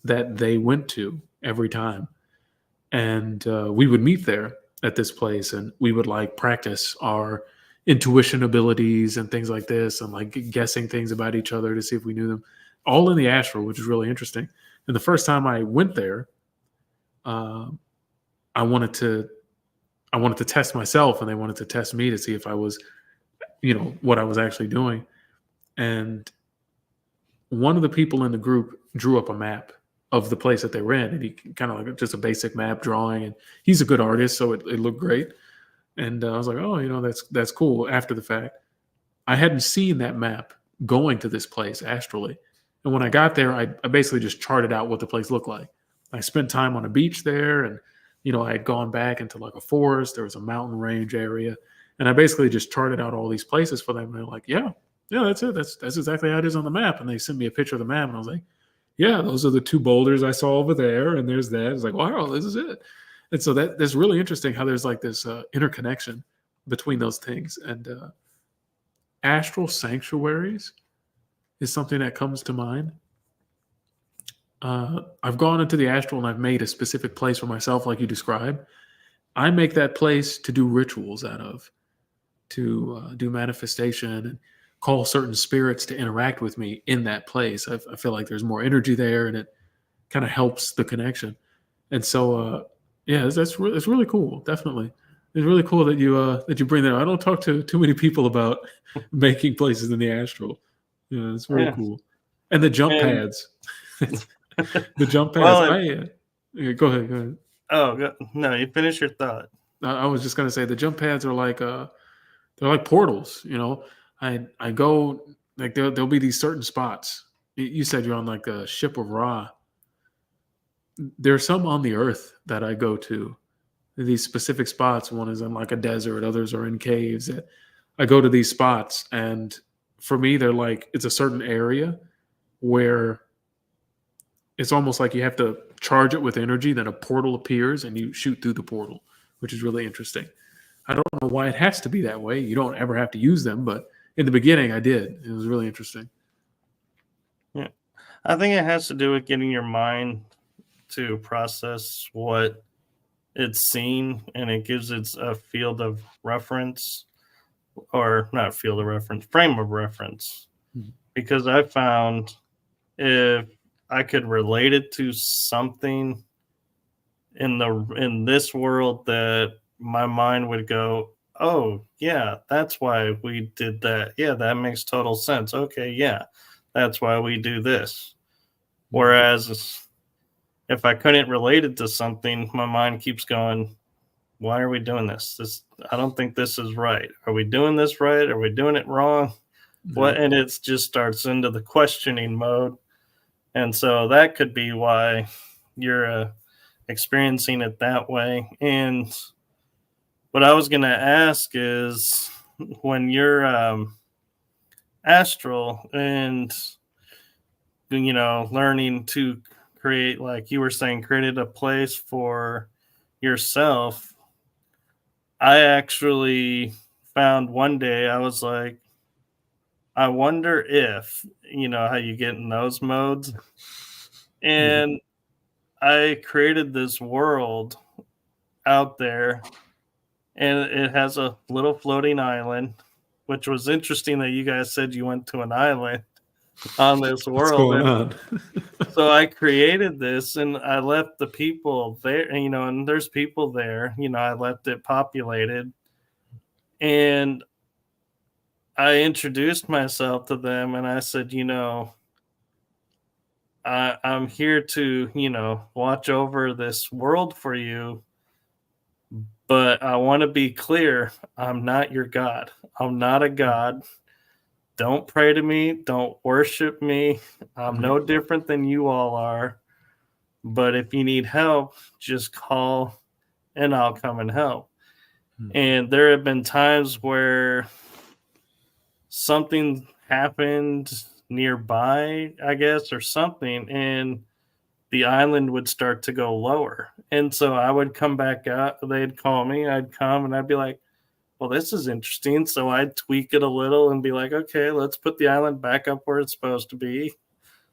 that they went to every time. And we would meet there at this place, and we would like practice our intuition abilities and things like this, and like guessing things about each other to see if we knew them, all in the astral, which is really interesting. And the first time I went there, I wanted to test myself, and they wanted to test me to see if I was, what I was actually doing. And one of the people in the group drew up a map of the place that they were in, and he kind of like just a basic map drawing, and he's a good artist, so it looked great. And I was like, oh, that's cool. After the fact, I hadn't seen that map going to this place astrally, and when I got there, I basically just charted out what the place looked like. I spent time on a beach there, and I had gone back into like a forest. There was a mountain range area, and I basically just charted out all these places for them. And they're like, yeah, that's it. That's exactly how it is on the map. And they sent me a picture of the map, and I was like, yeah, those are the 2 boulders I saw over there, and there's that. It's like, wow, this is it. And so that's really interesting how there's like this interconnection between those things. And astral sanctuaries is something that comes to mind. I've gone into the astral, and I've made a specific place for myself, like you described. I make that place to do rituals out of, to do manifestation and call certain spirits to interact with me in that place. I feel like there's more energy there, and it kind of helps the connection. And so, it's really cool. Definitely, it's really cool that you bring that. I don't talk to too many people about making places in the astral. Yeah, it's very cool. And the jump pads. The jump pads. Go ahead. Oh no! You finish your thought. I was just gonna say the jump pads are like they're like portals. I go like there'll be these certain spots. You said you're on like a ship of Ra. There's some on the earth that I go to, these specific spots. One is in like a desert, others are in caves. I go to these spots, and for me, they're like, it's a certain area where it's almost like you have to charge it with energy, then a portal appears and you shoot through the portal, which is really interesting. I don't know why it has to be that way. You don't ever have to use them, but in the beginning I did. It was really interesting. Yeah. I think it has to do with getting your mind to process what it's seen, and it gives it a field of reference, or not field of reference, frame of reference. Mhm. Because I found if I could relate it to something in this world, that my mind would go, oh yeah, that's why we did that. Yeah, that makes total sense. Okay, yeah, that's why we do this. Whereas if I couldn't relate it to something, my mind keeps going, why are we doing this? I don't think this is right. Are we doing this right? Are we doing it wrong? Yeah. What? And it just starts into the questioning mode. And so that could be why you're experiencing it that way. And what I was going to ask is, when you're astral and learning to create, like you were saying, created a place for yourself. I actually found one day, I was like, I wonder if, how you get in those modes. Yeah. And I created this world out there, and it has a little floating island, which was interesting that you guys said you went to an island on this What's world. going And on? so I created this, and I left the people there, and there's people there, I left it populated, and I introduced myself to them, and I said, I'm here to, watch over this world for you, but I want to be clear. I'm not your God. I'm not a God. Don't pray to me. Don't worship me. I'm Mhm. no different than you all are. But if you need help, just call and I'll come and help. Mhm. And there have been times where something happened nearby, I guess, or something, and the island would start to go lower. And so I would come back out, they'd call me, I'd come, and I'd be like, well, this is interesting. So I'd tweak it a little and be like, okay, let's put the island back up where it's supposed to be.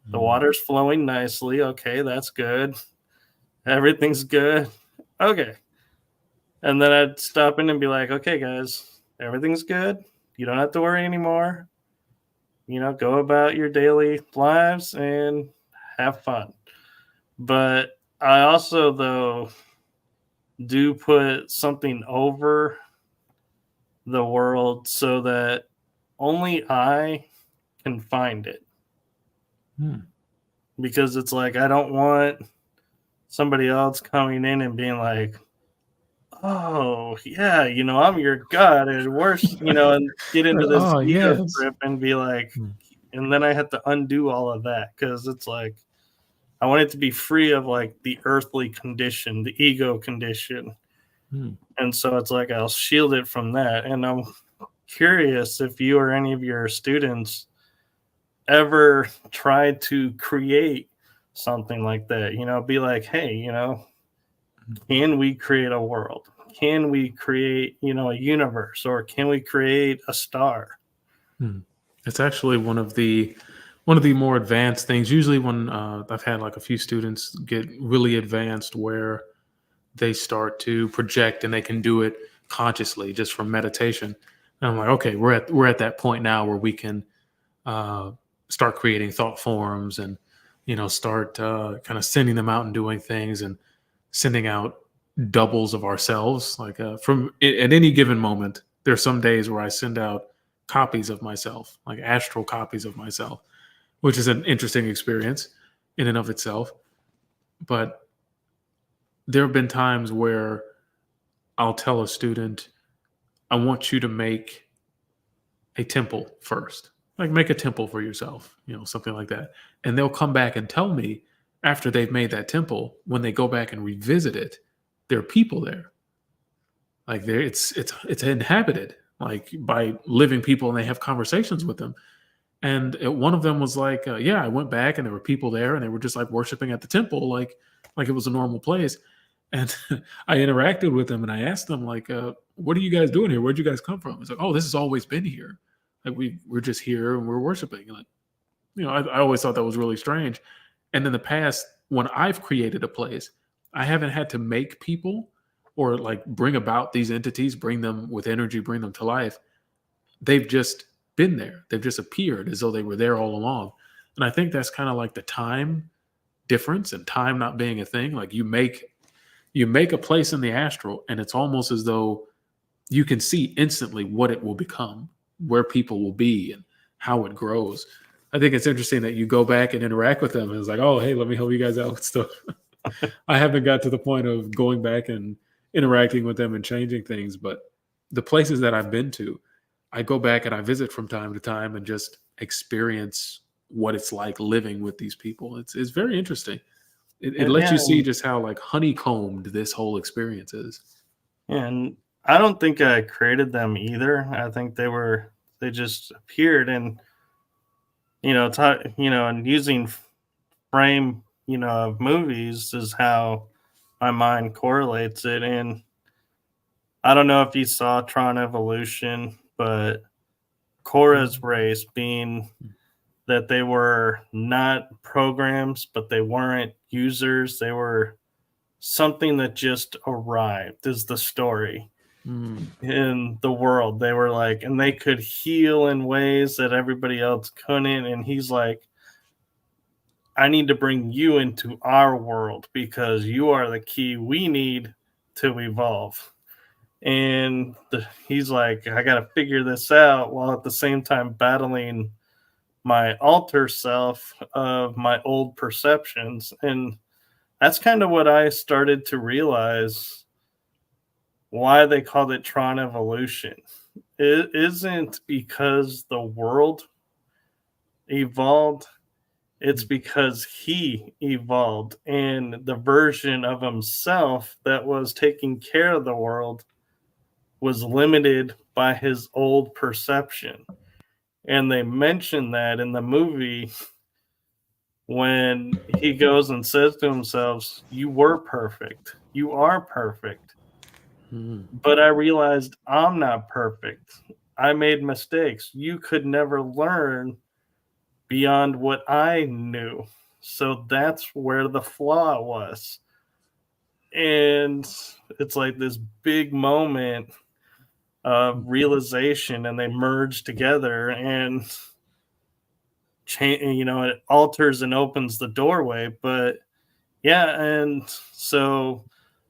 The Mhm. water's flowing nicely. Okay, that's good. Everything's good. Okay. And then I'd stop in and be like, okay, guys, everything's good. You don't have to worry anymore. Go about your daily lives and have fun. But I also, though, do put something over the world so that only I can find it. Mhm. Because it's like, I don't want somebody else coming in and being like, oh, yeah, I'm your God and worship, and get into this Oh ego yes. trip and be like, Mhm. and then I have to undo all of that, because it's like, I want it to be free of like the earthly condition, the ego condition. Mhm. And so it's like, I'll shield it from that. And I'm curious if you or any of your students ever tried to create something like that, be like, hey, can we create a world? Can we create, a universe, or can we create a star? Mhm. It's actually one of the more advanced things. Usually, when I've had like a few students get really advanced, where they start to project and they can do it consciously just from meditation. And I'm like, okay, we're at that point now where we can uh, start creating thought forms, and start kind of sending them out and doing things, and sending out doubles of ourselves. Like at any given moment, there's some days where I send out copies of myself, like astral copies of myself, which is an interesting experience in and of itself. But there have been times where I'll tell a student, I want you to make a temple first. Like make a temple for yourself, something like that. And they'll come back and tell me, after they've made that temple, when they go back and revisit it, there are people there. Like there, it's inhabited like by living people, and they have conversations with them. And one of them was like, "Yeah, I went back, and there were people there, and they were just like worshiping at the temple, like it was a normal place." And I interacted with them, and I asked them like, "What are you guys doing here? Where'd you guys come from?" It's like, "Oh, this has always been here. Like we're just here and we're worshiping." Like, I always thought that was really strange. And in the past, when I've created a place, I haven't had to make people or like bring about these entities, bring them with energy, bring them to life. They've just been there. They've just appeared as though they were there all along. And I think that's kind of like the time difference and time not being a thing. Like you make a place in the astral, and it's almost as though you can see instantly what it will become, where people will be, and how it grows. I think it's interesting that you go back and interact with them, and it's like, oh, hey, let me help you guys out with stuff. I haven't got to the point of going back and interacting with them and changing things, but the places that I've been to, I go back and I visit from time to time and just experience what it's like living with these people. It's very interesting. It lets Yeah, you see just how like honeycombed this whole experience is. and I don't think I created them either. I think they just appeared, and and using frame of movies is how my mind correlates it. And I don't know if you saw Tron Evolution, but Korra's race being that they were not programs, but they weren't users. They were something that just arrived, is the story Mm, in the world. They were like, and they could heal in ways that everybody else couldn't. And he's like, I need to bring you into our world because you are the key we need to evolve. And he's like, I got to figure this out while at the same time battling my alter self of my old perceptions. And that's kind of what I started to realize why they called it Tron Evolution. It isn't because the world evolved, it's mm, because he evolved, and the version of himself that was taking care of the world was limited by his old perception. And they mention that in the movie when he goes and says to himself, you were perfect. You are perfect. mm, But I realized I'm not perfect. I made mistakes. You could never learn beyond what I knew. So that's where the flaw was. And it's like this big moment of mm. realization, and they merge together and change, it alters and opens the doorway. But yeah, and so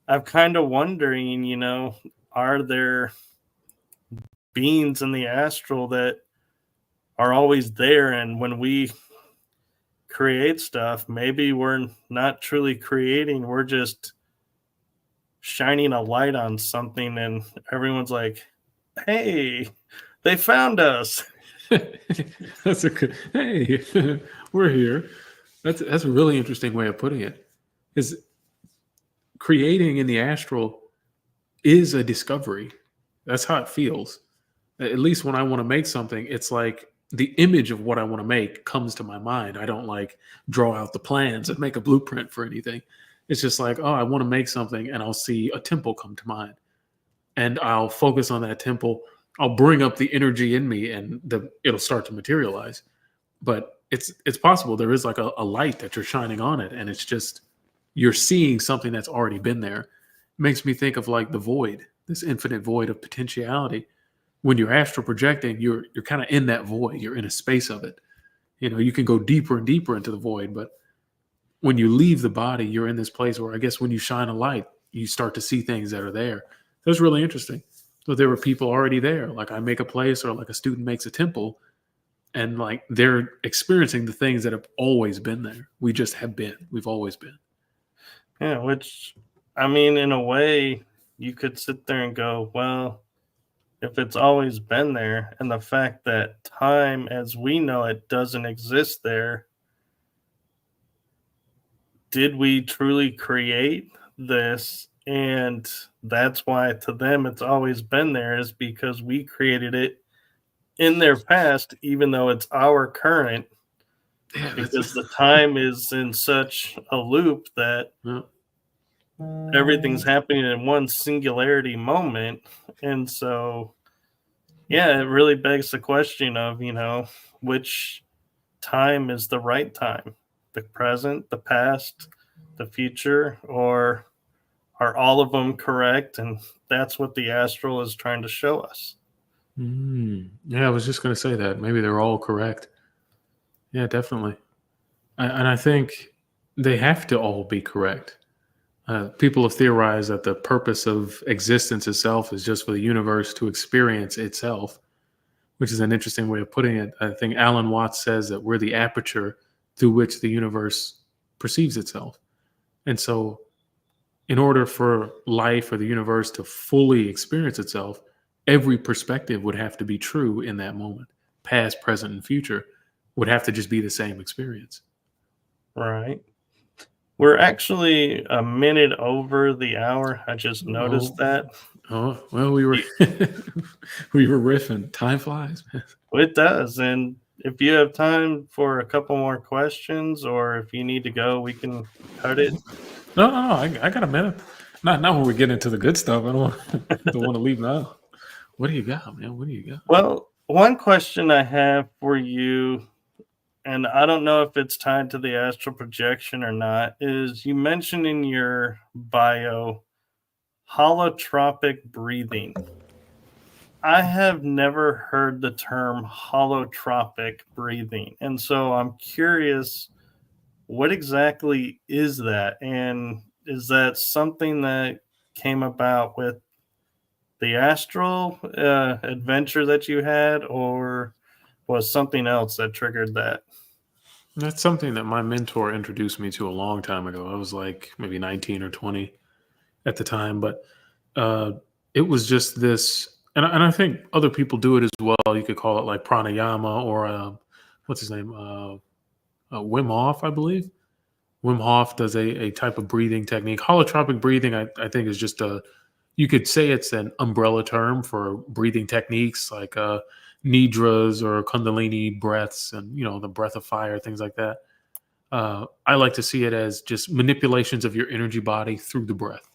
I'm kind of wondering, are there beings in the astral that are always there, and when we create stuff, maybe we're not truly creating, we're just shining a light on something, and everyone's like, hey, they found us. That's a good. Hey, we're here. That's a really interesting way of putting it. Is creating in the astral is a discovery. That's how it feels. At least when I want to make something, it's like the image of what I want to make comes to my mind. I don't like draw out the plans and make a blueprint for anything. It's just like, oh, I want to make something, and I'll see a temple come to mind, and I'll focus on that temple. I'll bring up the energy in me, and it'll start to materialize. But it's possible there is like a light that you're shining on it, and it's just you're seeing something that's already been there. It makes me think of like the void, this infinite void of potentiality. When you're astral projecting, you're kind of in that void. You're in a space of it. You can go deeper and deeper into the void, but when you leave the body, you're in this place where I guess when you shine a light, you start to see things that are there. That's really interesting. So there were people already there. Like I make a place, or like a student makes a temple, and like they're experiencing the things that have always been there. We just have been. We've always been. Yeah, which, I mean, in a way, you could sit there and go, well, if it's always been there, and the fact that time as we know it doesn't exist there, did we truly create this? And that's why to them it's always been there, is because we created it in their past, even though it's our current, Yeah, that's because the time is in such a loop that yeah. everything's happening in one singularity moment. And so, yeah, it really begs the question of, which time is the right time? The present, the past, the future, or are all of them correct? And that's what the astral is trying to show us. Yeah, I was just going to say that. Maybe they're all correct. Yeah, definitely. And I think they have to all be correct. People have theorized that the purpose of existence itself is just for the universe to experience itself, which is an interesting way of putting it. I think Alan Watts says that we're the aperture through which the universe perceives itself. And so, in order for life or the universe to fully experience itself, every perspective would have to be true in that moment. Past, present, and future would have to just be the same experience. Right. We're actually a minute over the hour. I just noticed Oh, that. well, we were Y- we were riffing. Time flies, man. It does. And if you have time for a couple more questions, or if you need to go, we can cut it. No. I got a minute. Not when we get into the good stuff. I don't want to leave now. What do you got, man? What do you got? Well, one question I have for you, and I don't know if it's tied to the astral projection or not, is you mentioned in your bio holotropic breathing. I have never heard the term holotropic breathing. And so I'm curious, what exactly is that? And is that something that came about with the astral adventure that you had, or was something else that triggered that? That's something that my mentor introduced me to a long time ago. I was like maybe 19 or 20 at the time, but uh, it was just this, and I think other people do it as well. You could call it like pranayama or what's his name, Wim Hof, I believe. Wim Hof does a type of breathing technique. Holotropic breathing, I think, is just you could say it's an umbrella term for breathing techniques like nidras or kundalini breaths, and the breath of fire, things like that. I like to see it as just manipulations of your energy body through the breath,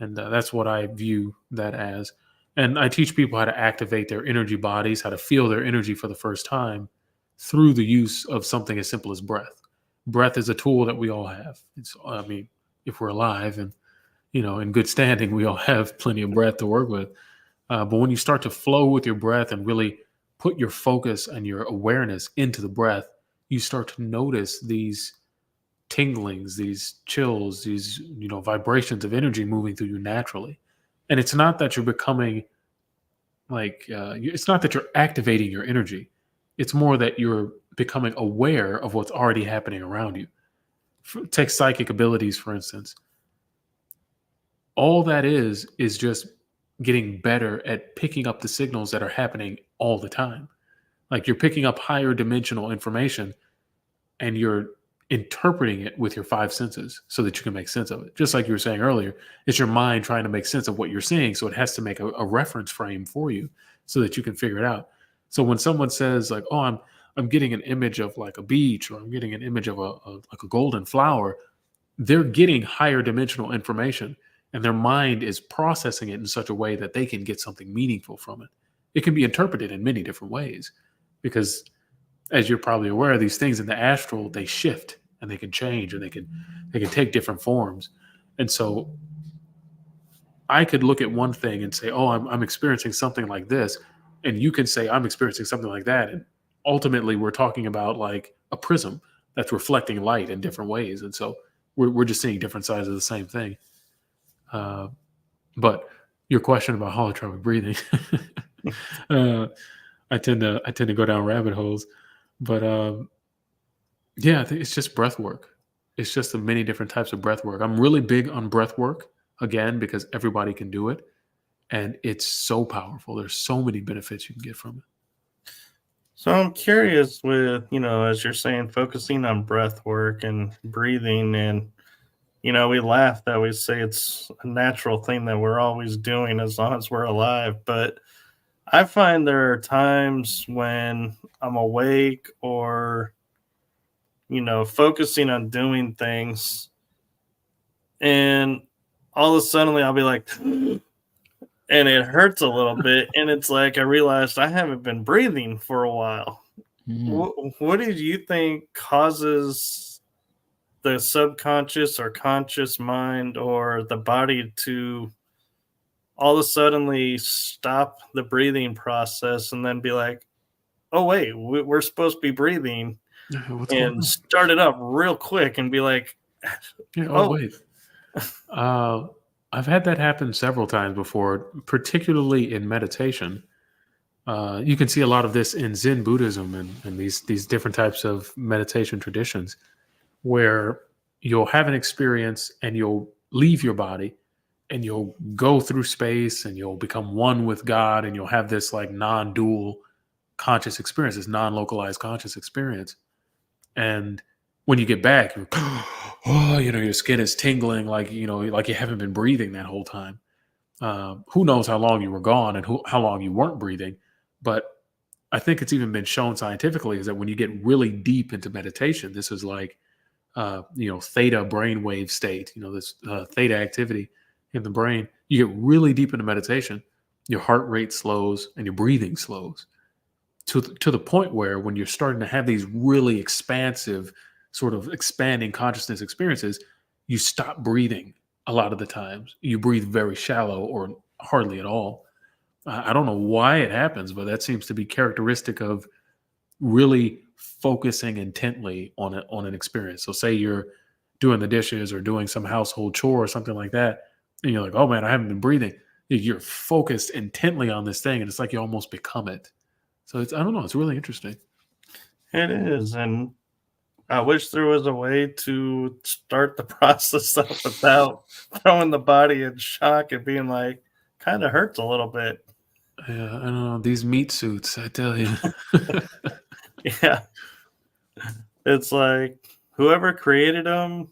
and that's what I view that as. And I teach people how to activate their energy bodies, how to feel their energy for the first time through the use of something as simple as breath. Breath is a tool that we all have. I mean, if we're alive and in good standing, we all have plenty of breath to work with. But when you start to flow with your breath and really put your focus and your awareness into the breath, you start to notice these tinglings, these chills, these vibrations of energy moving through you naturally. And it's not that you're becoming it's not that you're activating your energy. It's more that you're becoming aware of what's already happening around you. Take psychic abilities, for instance. All that is just getting better at picking up the signals that are happening all the time. Like you're picking up higher dimensional information and you're interpreting it with your five senses so that you can make sense of it. Just like you were saying earlier, it's your mind trying to make sense of what you're seeing. So it has to make a reference frame for you so that you can figure it out. So when someone says like, "Oh, I'm getting an image of like a beach, or I'm getting an image of like a golden flower," they're getting higher dimensional information, and their mind is processing it in such a way that they can get something meaningful from it. It can be interpreted in many different ways because, as you're probably aware, these things in the astral, they shift and they can change and they can take different forms. And so I could look at one thing and say, "Oh, I'm experiencing something like this," and you can say, "I'm experiencing something like that," and ultimately we're talking about like a prism that's reflecting light in different ways. And so we're just seeing different sides of the same thing. Uh, but your question about holotropic breathing, uh, I tend to go down rabbit holes, but yeah, I think it's just breath work. It's just the many different types of breath work. I'm really big on breath work again because everybody can do it, and it's so powerful. There's so many benefits you can get from it. So I'm curious with, as you're saying, focusing on breath work and breathing. And, we laugh that we say it's a natural thing that we're always doing as long as we're alive. But I find there are times when I'm awake or, focusing on doing things. And all of a sudden I'll be like, and it hurts a little bit. And it's like I realized I haven't been breathing for a while. Mm. What did you think causes the subconscious or conscious mind or the body to all of a suddenly stop the breathing process and then be like, oh, wait, we're supposed to be breathing Yeah, what's going and on? start it up real quick and be like, Yeah, oh oh, wait. Uh, I've had that happen several times before, particularly in meditation. You can see a lot of this in Zen Buddhism and these different types of meditation traditions, where you'll have an experience and you'll leave your body and you'll go through space and you'll become one with God and you'll have this like non-dual conscious experience, this non-localized conscious experience. And when you get back, you're, oh, your skin is tingling like, like you haven't been breathing that whole time. Who knows how long you were gone and how long you weren't breathing. But I think it's even been shown scientifically is that when you get really deep into meditation, this is like, theta brainwave state, this theta activity in the brain, you get really deep into meditation, your heart rate slows and your breathing slows to the point where when you're starting to have these really expansive, sort of expanding consciousness experiences, you stop breathing a lot of the times. You breathe very shallow or hardly at all. I don't know why it happens, but that seems to be characteristic of really focusing intently on an experience. So say you're doing the dishes or doing some household chore or something like that, and you're like, "Oh man, I haven't been breathing." You're focused intently on this thing, and it's like you almost become it. So it's I don't know. It's really interesting. it is. And I wish there was a way to start the process up without throwing the body in shock and being like, kind of hurts a little bit. Yeah, I don't know these meat suits. I tell you. Yeah. It's like whoever created them,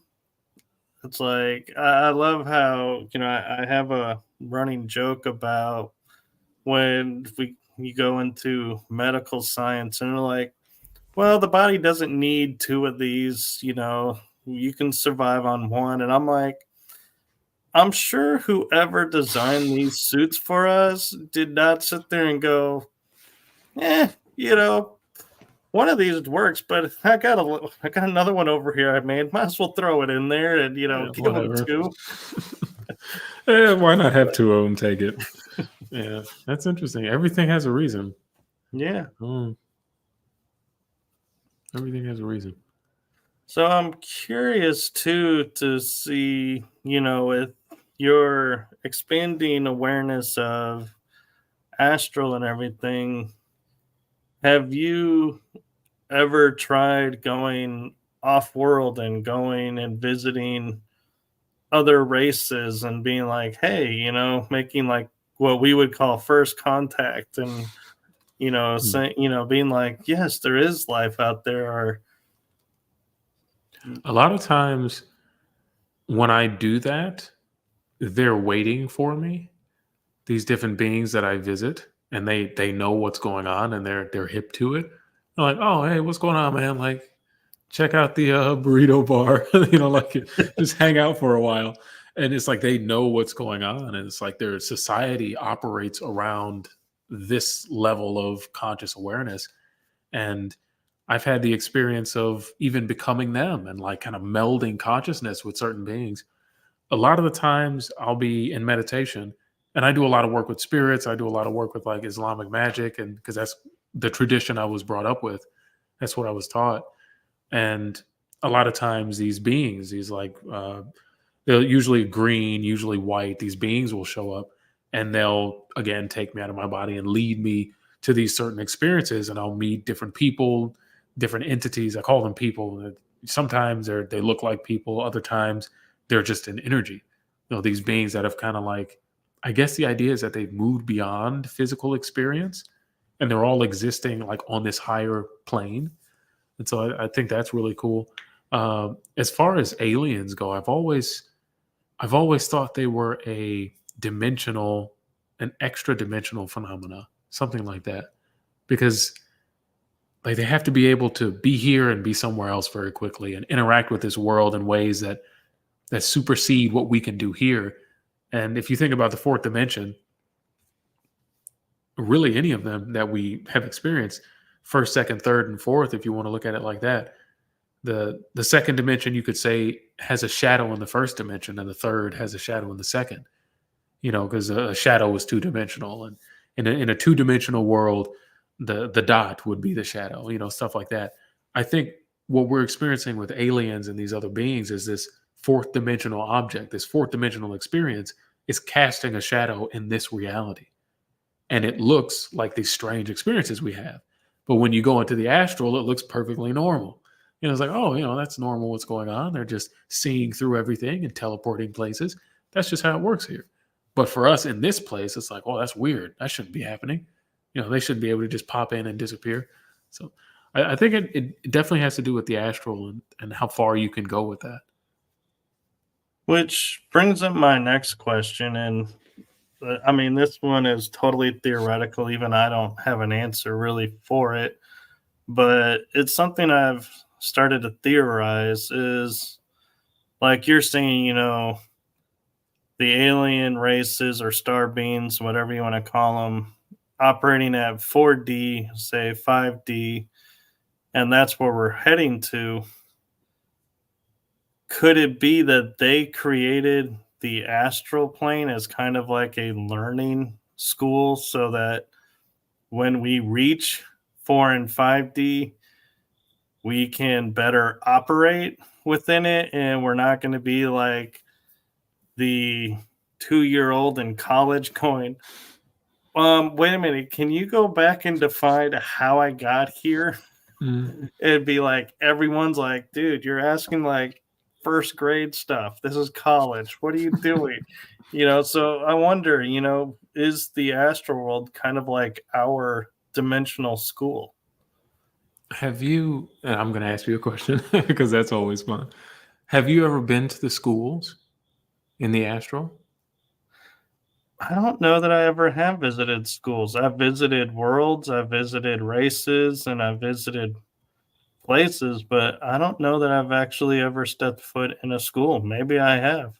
it's like I love how, I have a running joke about when you go into medical science and they're like, well, the body doesn't need two of these, you can survive on one. And I'm like, I'm sure whoever designed these suits for us did not sit there and go, eh, you know, one of these works, but I got another one over here I made. Might as well throw it in there and Yeah, give them whatever. two. Yeah, why not have two of them take it? Yeah, that's interesting. Everything has a reason. Yeah. Mm, everything has a reason. So I'm curious too to see, with your expanding awareness of astral and everything, have you ever tried going off world and going and visiting other races and being like, hey, making like what we would call first contact and, Mm. saying, being like, yes, there is life out there or A lot of times when I do that, they're waiting for me. These different beings that I visit, and they know what's going on, and they're hip to it. They're like, "Oh, hey, what's going on, man? Like, check out the burrito bar. Like just hang out for a while." And it's like they know what's going on, and it's like their society operates around this level of conscious awareness. And I've had the experience of even becoming them and like kind of melding consciousness with certain beings. A lot of the times I'll be in meditation and I do a lot of work with spirits. I do a lot of work with like Islamic magic, and because that's the tradition I was brought up with. That's what I was taught. And a lot of times these beings, these like they're usually green, usually white, these beings will show up and they'll again take me out of my body and lead me to these certain experiences, and I'll meet different people, different entities. I call them people. Sometimes they look like people, other times they're just an energy. These beings that have kind of like, I guess the idea is that they've moved beyond physical experience and they're all existing like on this higher plane. And so I think that's really cool. As far as aliens go, I've always thought they were a dimensional, an extra dimensional phenomena, something like that, because like they have to be able to be here and be somewhere else very quickly and interact with this world in ways that supersede what we can do here. And if you think about the fourth dimension, really any of them that we have experienced, first, second, third, and fourth, if you want to look at it like that, the second dimension you could say has a shadow in the first dimension, and the third has a shadow in the second. Because a shadow is two dimensional, and in a two dimensional world, the dot would be the shadow. Stuff like that. I think what we're experiencing with aliens and these other beings is this fourth dimensional object, this fourth dimensional experience is casting a shadow in this reality, and it looks like these strange experiences we have. But when you go into the astral, it looks perfectly normal. It's like, oh, that's normal. What's going on? They're just seeing through everything and teleporting places. That's just how it works here. But for us in this place, it's like, oh, that's weird. That shouldn't be happening. They shouldn't be able to just pop in and disappear. So I think it definitely has to do with the astral and how far you can go with that. Which brings up my next question. And I mean, this one is totally theoretical. Even I don't have an answer really for it. But it's something I've started to theorize is like you're saying, the alien races or star beings, whatever you want to call them, operating at 4D, say 5D, and that's where we're heading to. Could it be that they created the astral plane as kind of like a learning school so that when we reach 4 and 5D, we can better operate within it and we're not going to be like the 2-year-old in college going, wait a minute, can you go back and define how I got here? It'd be like everyone's like, dude, you're asking like first grade stuff. This is college. What are you doing? So I wonder, is the astral world kind of like our dimensional school? Have you, and I'm going to ask you a question because that's always fun. Have you ever been to the schools in the astral? I don't know that I ever have visited schools. I've visited worlds, I've visited races, and I've visited places, but I don't know that I've actually ever stepped foot in a school. Maybe I have.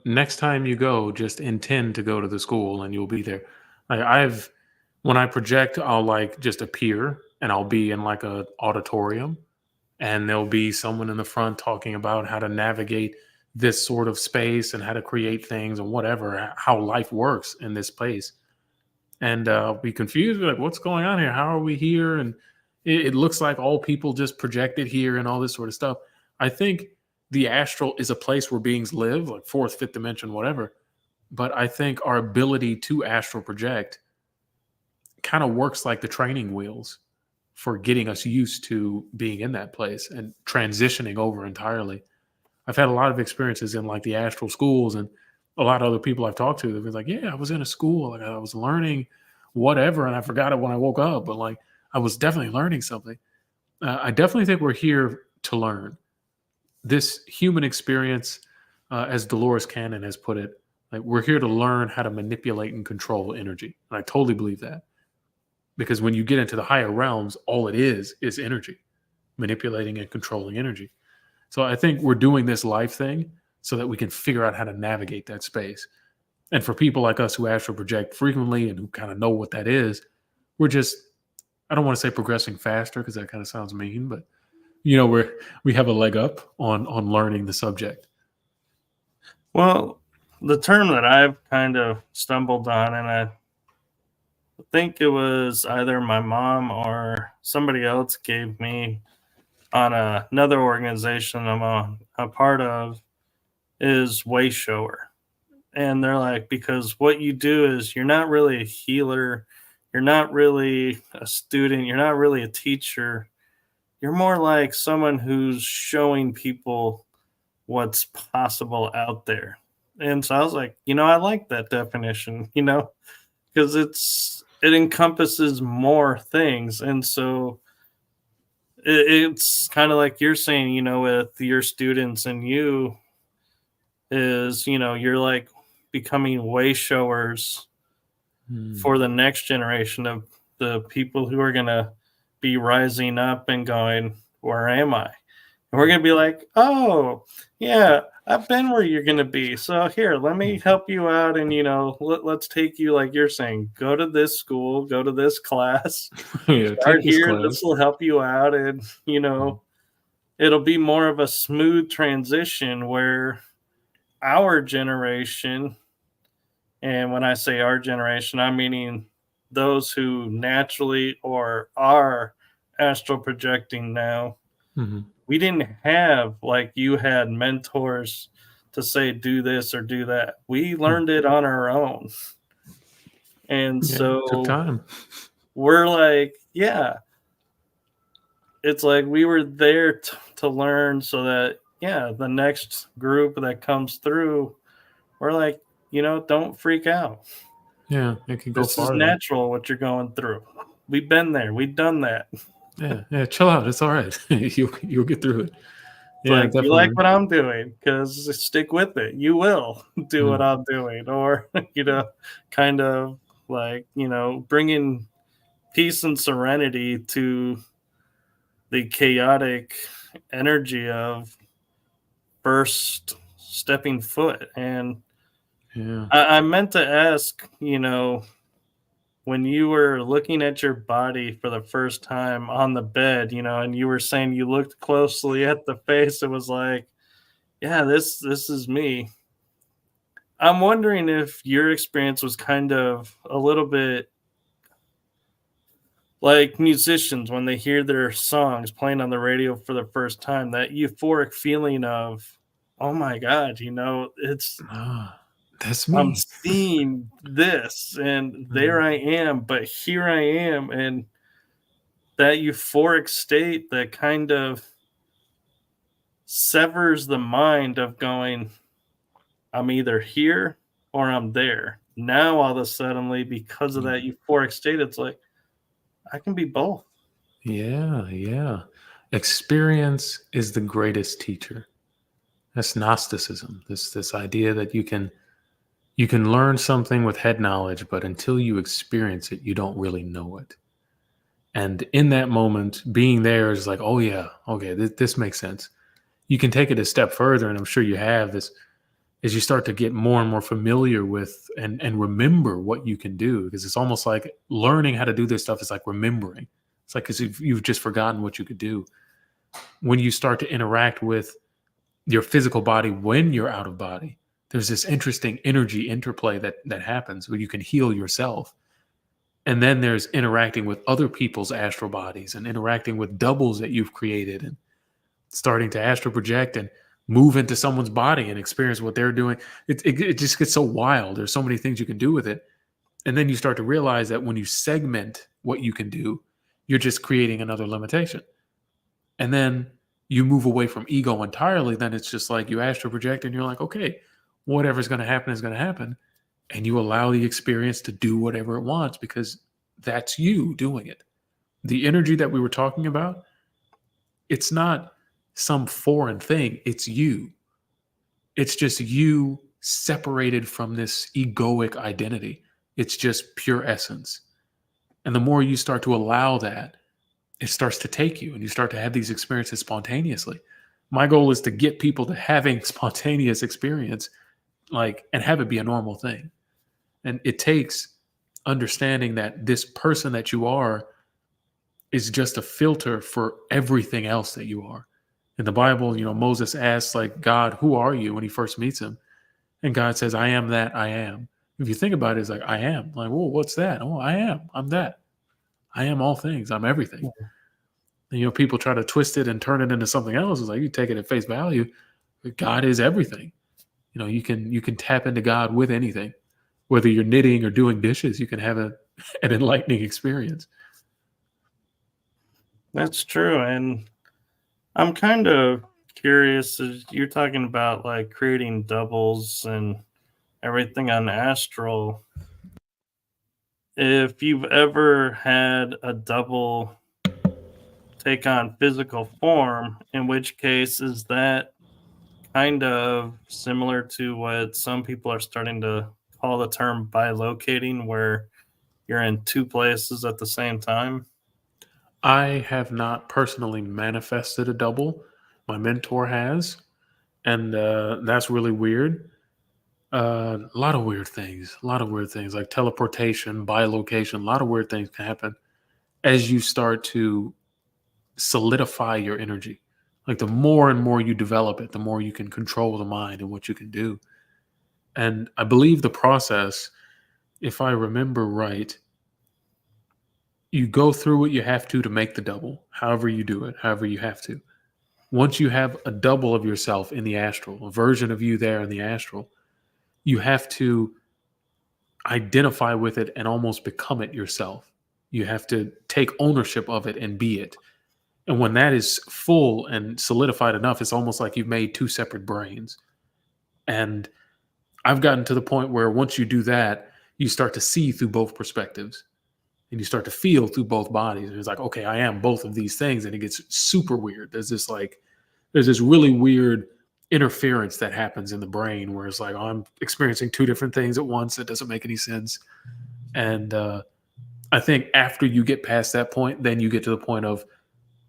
Next time you go, just intend to go to the school and you'll be there. When I project, I'll like just appear and I'll be in like a auditorium and there'll be someone in the front talking about how to navigate this sort of space and how to create things and whatever, how life works in this place. And I'll be confused, like, what's going on here? How are we here? And it looks like all people just projected here and all this sort of stuff. I think the astral is a place where beings live, like fourth, fifth dimension, whatever. But I think our ability to astral project kind of works like the training wheels for getting us used to being in that place and transitioning over entirely. I've had a lot of experiences in like the astral schools, and a lot of other people I've talked to, they've been like, yeah, I was in a school, like I was learning whatever, and I forgot it when I woke up, but like I was definitely learning something. I definitely think we're here to learn. This human experience, as Dolores Cannon has put it, like we're here to learn how to manipulate and control energy. And I totally believe that. Because when you get into the higher realms, all it is energy, manipulating and controlling energy. So I think we're doing this life thing so that we can figure out how to navigate that space. And for people like us who astral project frequently and who kind of know what that is, we're just, I don't want to say progressing faster because that kind of sounds mean, but we have a leg up on learning the subject. Well, the term that I've kind of stumbled on, and I think it was either my mom or somebody else gave me on another organization I'm a part of, is way shower. And they're like, because what you do is you're not really a healer, you're not really a student, you're not really a teacher. You're more like someone who's showing people what's possible out there. And so I was like, I like that definition, because it encompasses more things. And so it's kind of like you're saying, with your students and you is, you're like becoming way showers Mm. for the next generation of the people who are going to be rising up and going, where am I? And we're going to be like, oh, yeah, I've been where you're going to be. So here, let me help you out. And, let's take you, like you're saying, go to this school, go to this class, Yeah, start take this here. This class. will help you out. And, it'll be more of a smooth transition where our generation, and when I say our generation, I'm meaning those who naturally or are astral projecting now. Mhm. We didn't have, like you had, mentors to say do this or do that. We Mm. learned it on our own. And Yeah, took so time. we're like, yeah, it's like we were there to learn so that, yeah, the next group that comes through, we're like, don't freak out. Yeah, it can go This is farther. natural what you're going through. We've been there. We've done that. It's Yeah, yeah, chill out. It's all right. You'll get through it. Yeah, like, you like definitely. what I'm doing, because stick with it. You will do what Mm. I'm doing. Or, kind of like, bringing peace and serenity to the chaotic energy of first stepping foot. And Yeah. I meant to ask, when you were looking at your body for the first time on the bed, and you were saying you looked closely at the face, it was like, yeah, this is me. I'm wondering if your experience was kind of a little bit like musicians when they hear their songs playing on the radio for the first time, that euphoric feeling of, oh my God, it's, Ah, that's I'm me. seeing this and there Mm. I am, but here I am. And that euphoric state that kind of severs the mind of going, I'm either here or I'm there. Now, all of a suddenly, because of that euphoric state, it's like, I can be both. Yeah, yeah. Experience is the greatest teacher. That's Gnosticism. This idea that you can learn something with head knowledge, but until you experience it, you don't really know it. And in that moment, being there is like, oh yeah, okay, this makes sense. You can take it a step further, and I'm sure you have this as you start to get more and more familiar with and remember what you can do, because it's almost like learning how to do this stuff is like remembering. It's like, because you've just forgotten what you could do when you start to interact with your physical body when you're out of body. There's this interesting energy interplay that happens where you can heal yourself. And then there's interacting with other people's astral bodies and interacting with doubles that you've created and starting to astral project and move into someone's body and experience what they're doing. It just gets so wild. There's so many things you can do with it. And then you start to realize that when you segment what you can do, you're just creating another limitation. And then you move away from ego entirely. Then it's just like you astral project and you're like, okay, whatever's going to happen is going to happen. And you allow the experience to do whatever it wants because that's you doing it. The energy that we were talking about, it's not some foreign thing, it's you. It's just you separated from this egoic identity. It's just pure essence. And the more you start to allow that, it starts to take you and you start to have these experiences spontaneously. My goal is to get people to having spontaneous experience, like, and have it be a normal thing. And it takes understanding that this person that you are is just a filter for everything else that you are. In the Bible, Moses asks, like, God, who are you, when he first meets him? And God says, I am that I am. If you think about it, it's like, I am. Like, whoa, what's that? Oh, I am. I'm that. I am all things. I'm everything. And, people try to twist it and turn it into something else. It's like you take it at face value. But God is everything. You can tap into God with anything. Whether you're knitting or doing dishes, you can have an enlightening experience. That's true. And I'm kind of curious, as you're talking about like creating doubles and everything on astral. if you've ever had a double take on physical form, in which case is that kind of similar to what some people are starting to call the term bilocating, where you're in two places at the same time? I have not personally manifested a double. My mentor has, and that's really weird. A lot of weird things. A lot of weird things like teleportation, bilocation. A lot of weird things can happen as you start to solidify your energy. Like the more and more you develop it, the more you can control the mind and what you can do. And I believe the process, if I remember right, you go through what you have to make the double, however you do it, however you have to. Once you have a double of yourself in the astral, a version of you there in the astral, you have to identify with it and almost become it yourself. You have to take ownership of it and be it. And when that is full and solidified enough, it's almost like you've made two separate brains. And I've gotten to the point where once you do that, you start to see through both perspectives and you start to feel through both bodies. And it's like, okay, I am both of these things. And it gets super weird. There's this really weird interference that happens in the brain where it's like, oh, I'm experiencing two different things at once. It doesn't make any sense. And I think after you get past that point, then you get to the point of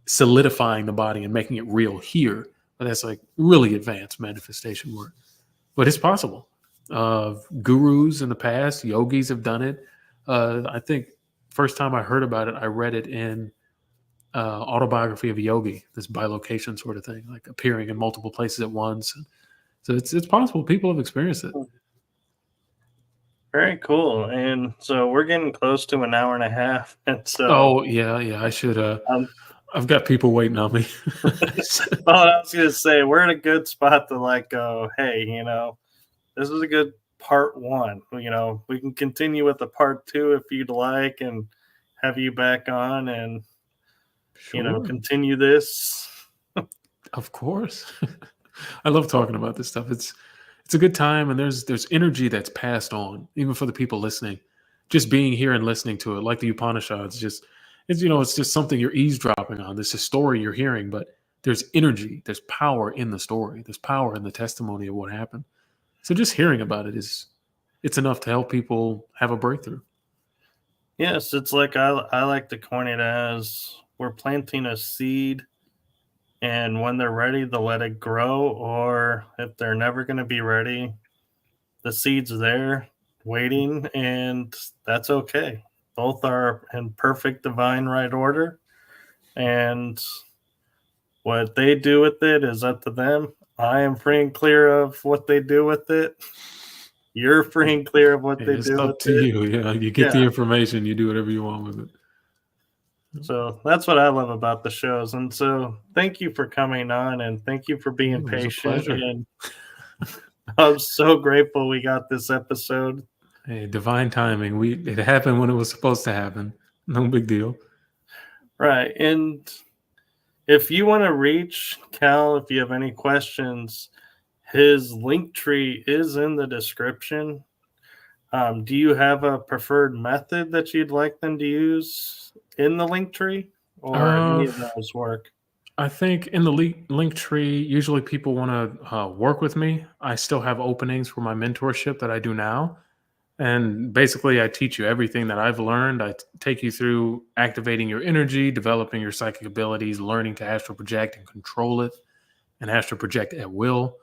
solidifying the body and making it real here. But that's like really advanced manifestation work. But it's possible. Gurus in the past, yogis have done it. I think first time I heard about it, I read it in Autobiography of a Yogi, this bilocation sort of thing, like appearing in multiple places at once. So it's possible. People have experienced it. Very cool. And so we're getting close to an hour and a half. And so Oh yeah. I should. um, I've got people waiting on me. well, I was going to say, we're in a good spot to like go, hey, this is a good part one. We can continue with the part two if you'd like and have you back on and, Sure, continue this. of course. I love talking about this stuff. It's a good time, and there's energy that's passed on, even for the people listening. Just being here and listening to it, like the Upanishads, it's just something you're eavesdropping on. This is a story you're hearing, but there's energy, there's power in the story, there's power in the testimony of what happened. So just hearing about it's enough to help people have a breakthrough. Yes, it's like I like to coin it as we're planting a seed, and when they're ready, they'll let it grow. Or if they're never going to be ready, the seed's there waiting, and that's okay. Both are in perfect divine right order, and what they do with it is up to them. I am free and clear of what they do with it. You're free and clear of what they It's do with up to it. you. Yeah, you get Yeah. the information, you do whatever you want with it. So that's what I love about the shows. And so thank you for coming on and thank you for being It was a patient. pleasure. And I'm so grateful we got this episode. Hey, divine timing. It happened when it was supposed to happen. No big deal. Right. And if you want to reach Cal, if you have any questions, his link tree is in the description. Do you have a preferred method that you'd like them to use in the link tree or any Uh, of those work? I think in the link tree, usually people want to work with me. I still have openings for my mentorship that I do now. And basically, I teach you everything that I've learned. Take you through activating your energy, developing your psychic abilities, learning to astral project and control it, and astral project at will,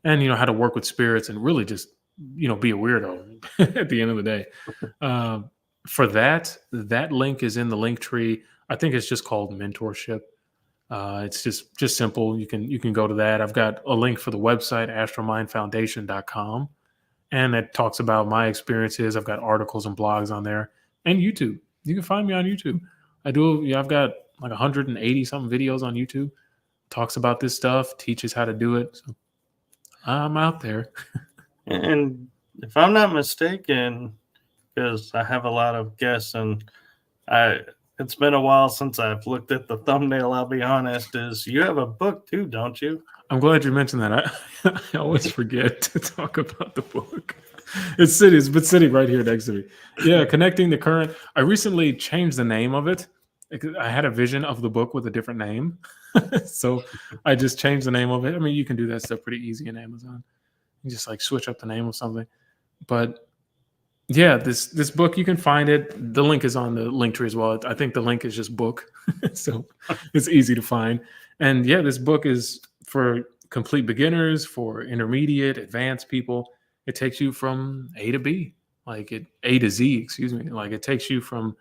and how to work with spirits and really just be a weirdo at the end of the day. Uh, for that link is in the link tree. I think it's just called mentorship. It's just simple. You can go to that. I've got a link for the website astromindfoundation.com, and it talks about my experiences. I've got articles and blogs on there, and YouTube. You can find me on YouTube. I've got like 180 something videos on YouTube. Talks about this stuff, teaches how to do it. So I'm out there. And if I'm not mistaken, because I have a lot of guests and I it's been a while since I've looked at the thumbnail, I'll be honest, is you have a book too, don't you? I'm glad you mentioned that. I always forget to talk about the book. It's been sitting right here next to me. Yeah, connecting the current. I recently changed the name of it. I had a vision of the book with a different name, so I just changed the name of it. I mean, you can do that stuff pretty easy in Amazon. You just like switch up the name of something. But yeah, this book, you can find it. The link is on the link tree as well. I think the link is just book, so it's easy to find. And yeah, this book is for complete beginners, for intermediate, advanced people. It takes you from A to B, A to Z, excuse me. Like it takes you from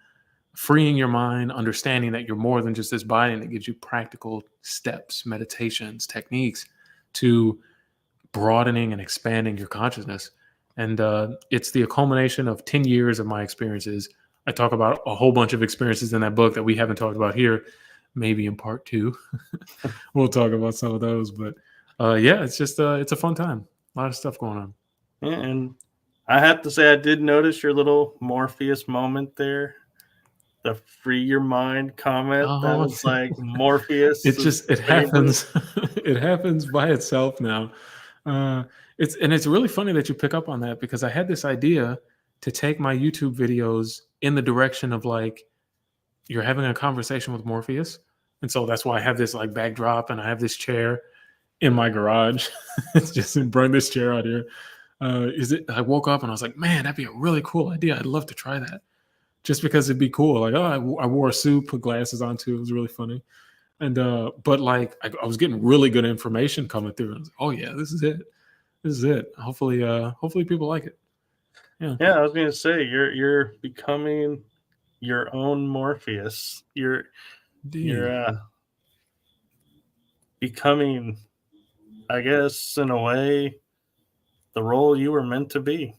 freeing your mind, understanding that you're more than just this body, and it gives you practical steps, meditations, techniques to broadening and expanding your consciousness. And it's the culmination of 10 years of my experiences. I talk about a whole bunch of experiences in that book that we haven't talked about here. Maybe in part 2, we'll talk about some of those. But yeah, it's just it's a fun time. A lot of stuff going on. Yeah, and I have to say, I did notice your little Morpheus moment there. The free your mind comment. That Oh, was like Morpheus. it happens. It happens by itself now. Uh, it's really funny that you pick up on that, because I had this idea to take my YouTube videos in the direction of like you're having a conversation with Morpheus, and so that's why I have this like backdrop and I have this chair in my garage. It's just bring this chair out here. I woke up and I was like, man, that'd be a really cool idea. I'd love to try that, just because it'd be cool. Like, oh, I wore a suit, put glasses on too. It was really funny. And but like I was getting really good information coming through. And I was like, oh yeah, this is it. This is it. Hopefully people like it. Yeah. Yeah, I was gonna say you're becoming your own Morpheus. You're Indeed. becoming, I guess, in a way, the role you were meant to be.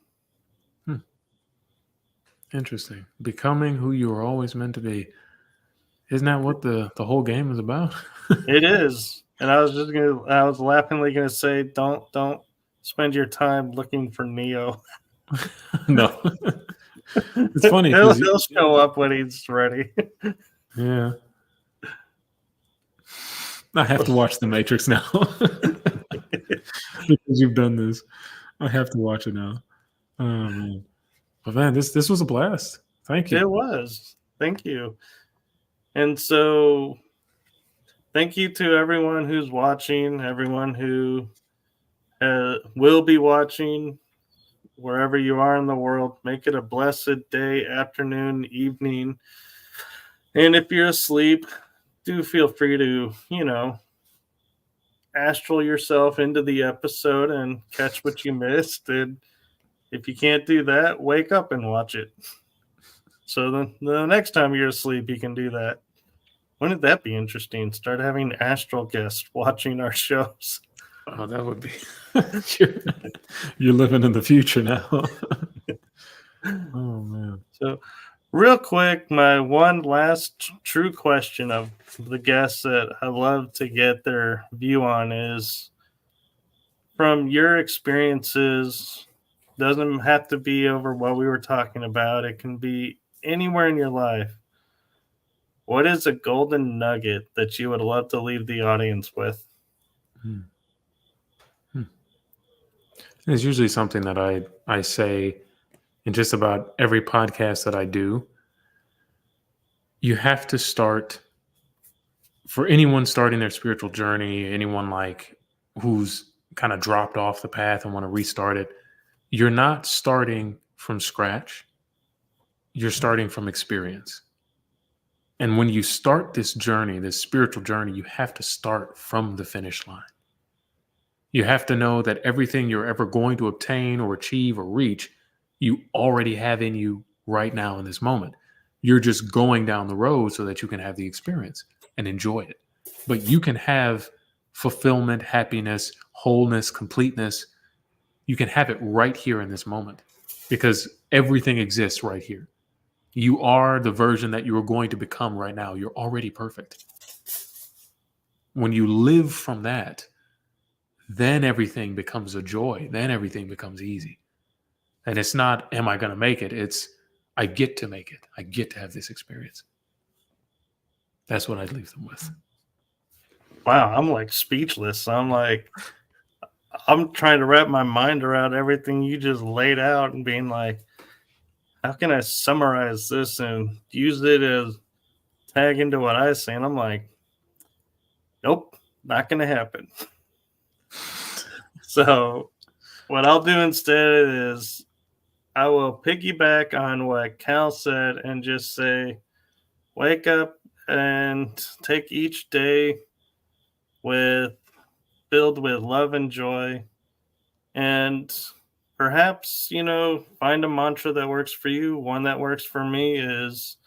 Interesting. Becoming who you were always meant to be. Isn't that what the whole game is about? It is. And I was laughingly gonna say, don't spend your time looking for Neo. No. It's funny he'll, because he'll show up when he's ready. yeah. I have to watch The Matrix now. Because you've done this. I have to watch it now. Oh man. But man, this was a blast. Thank you. It was. Thank you. And so thank you to everyone who's watching, everyone who will be watching, wherever you are in the world. Make it a blessed day, afternoon, evening. And if you're asleep, do feel free to, astral yourself into the episode and catch what you missed. And if you can't do that, wake up and watch it. So the next time you're asleep, you can do that. Wouldn't that be interesting? Start having astral guests watching our shows. Oh, that would be. You're living in the future now. Oh man. So, real quick, my one last true question of the guests that I love to get their view on is, from your experiences, doesn't have to be over what we were talking about. It can be anywhere in your life. What is a golden nugget that you would love to leave the audience with? It's usually something that I say in just about every podcast that I do. You have to start, for anyone starting their spiritual journey, anyone like who's kind of dropped off the path and want to restart it, you're not starting from scratch. You're starting from experience. And when you start this journey, this spiritual journey, you have to start from the finish line. You have to know that everything you're ever going to obtain or achieve or reach, you already have in you right now in this moment. You're just going down the road so that you can have the experience and enjoy it. But you can have fulfillment, happiness, wholeness, completeness. You can have it right here in this moment, because everything exists right here. You are the version that you are going to become right now. You're already perfect. When you live from that, then everything becomes a joy. Then everything becomes easy. And it's not, am I going to make it? It's, I get to make it. I get to have this experience. That's what I'd leave them with. Wow, I'm like speechless. I'm trying to wrap my mind around everything you just laid out and being like, how can I summarize this and use it as tag into what I say? And I'm like, nope, not going to happen. So, what I'll do instead is I will piggyback on what Cal said and just say, wake up and take each day with filled with love and joy, and perhaps, find a mantra that works for you. One that works for me is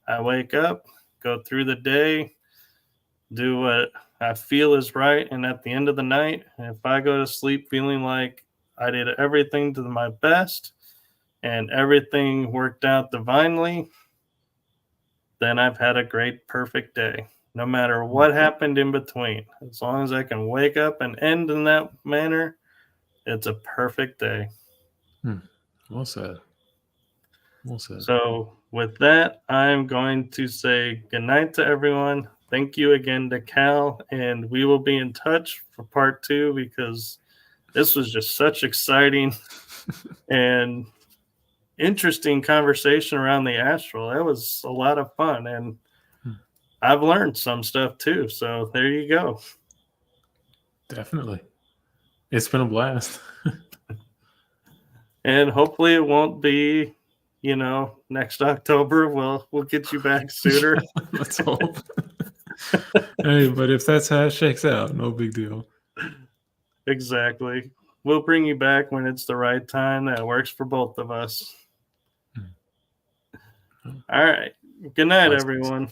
I wake up, go through the day, do what I feel is right, and at the end of the night, if I go to sleep feeling like I did everything to my best and everything worked out divinely, then I've had a great, perfect day. No matter what happened in between, as long as I can wake up and end in that manner, it's a perfect day. Well said. Well said. So, with that, I'm going to say goodnight to everyone. Thank you again to Cal, and we will be in touch for part 2 because this was just such exciting and interesting conversation around the astral. That was a lot of fun, and I've learned some stuff too. So there you go. Definitely. It's been a blast. And hopefully it won't be, next October. We'll get you back sooner. Let's hope. Hey, but if that's how it shakes out, no big deal. Exactly. We'll bring you back when it's the right time that works for both of us. All right. Good night, everyone.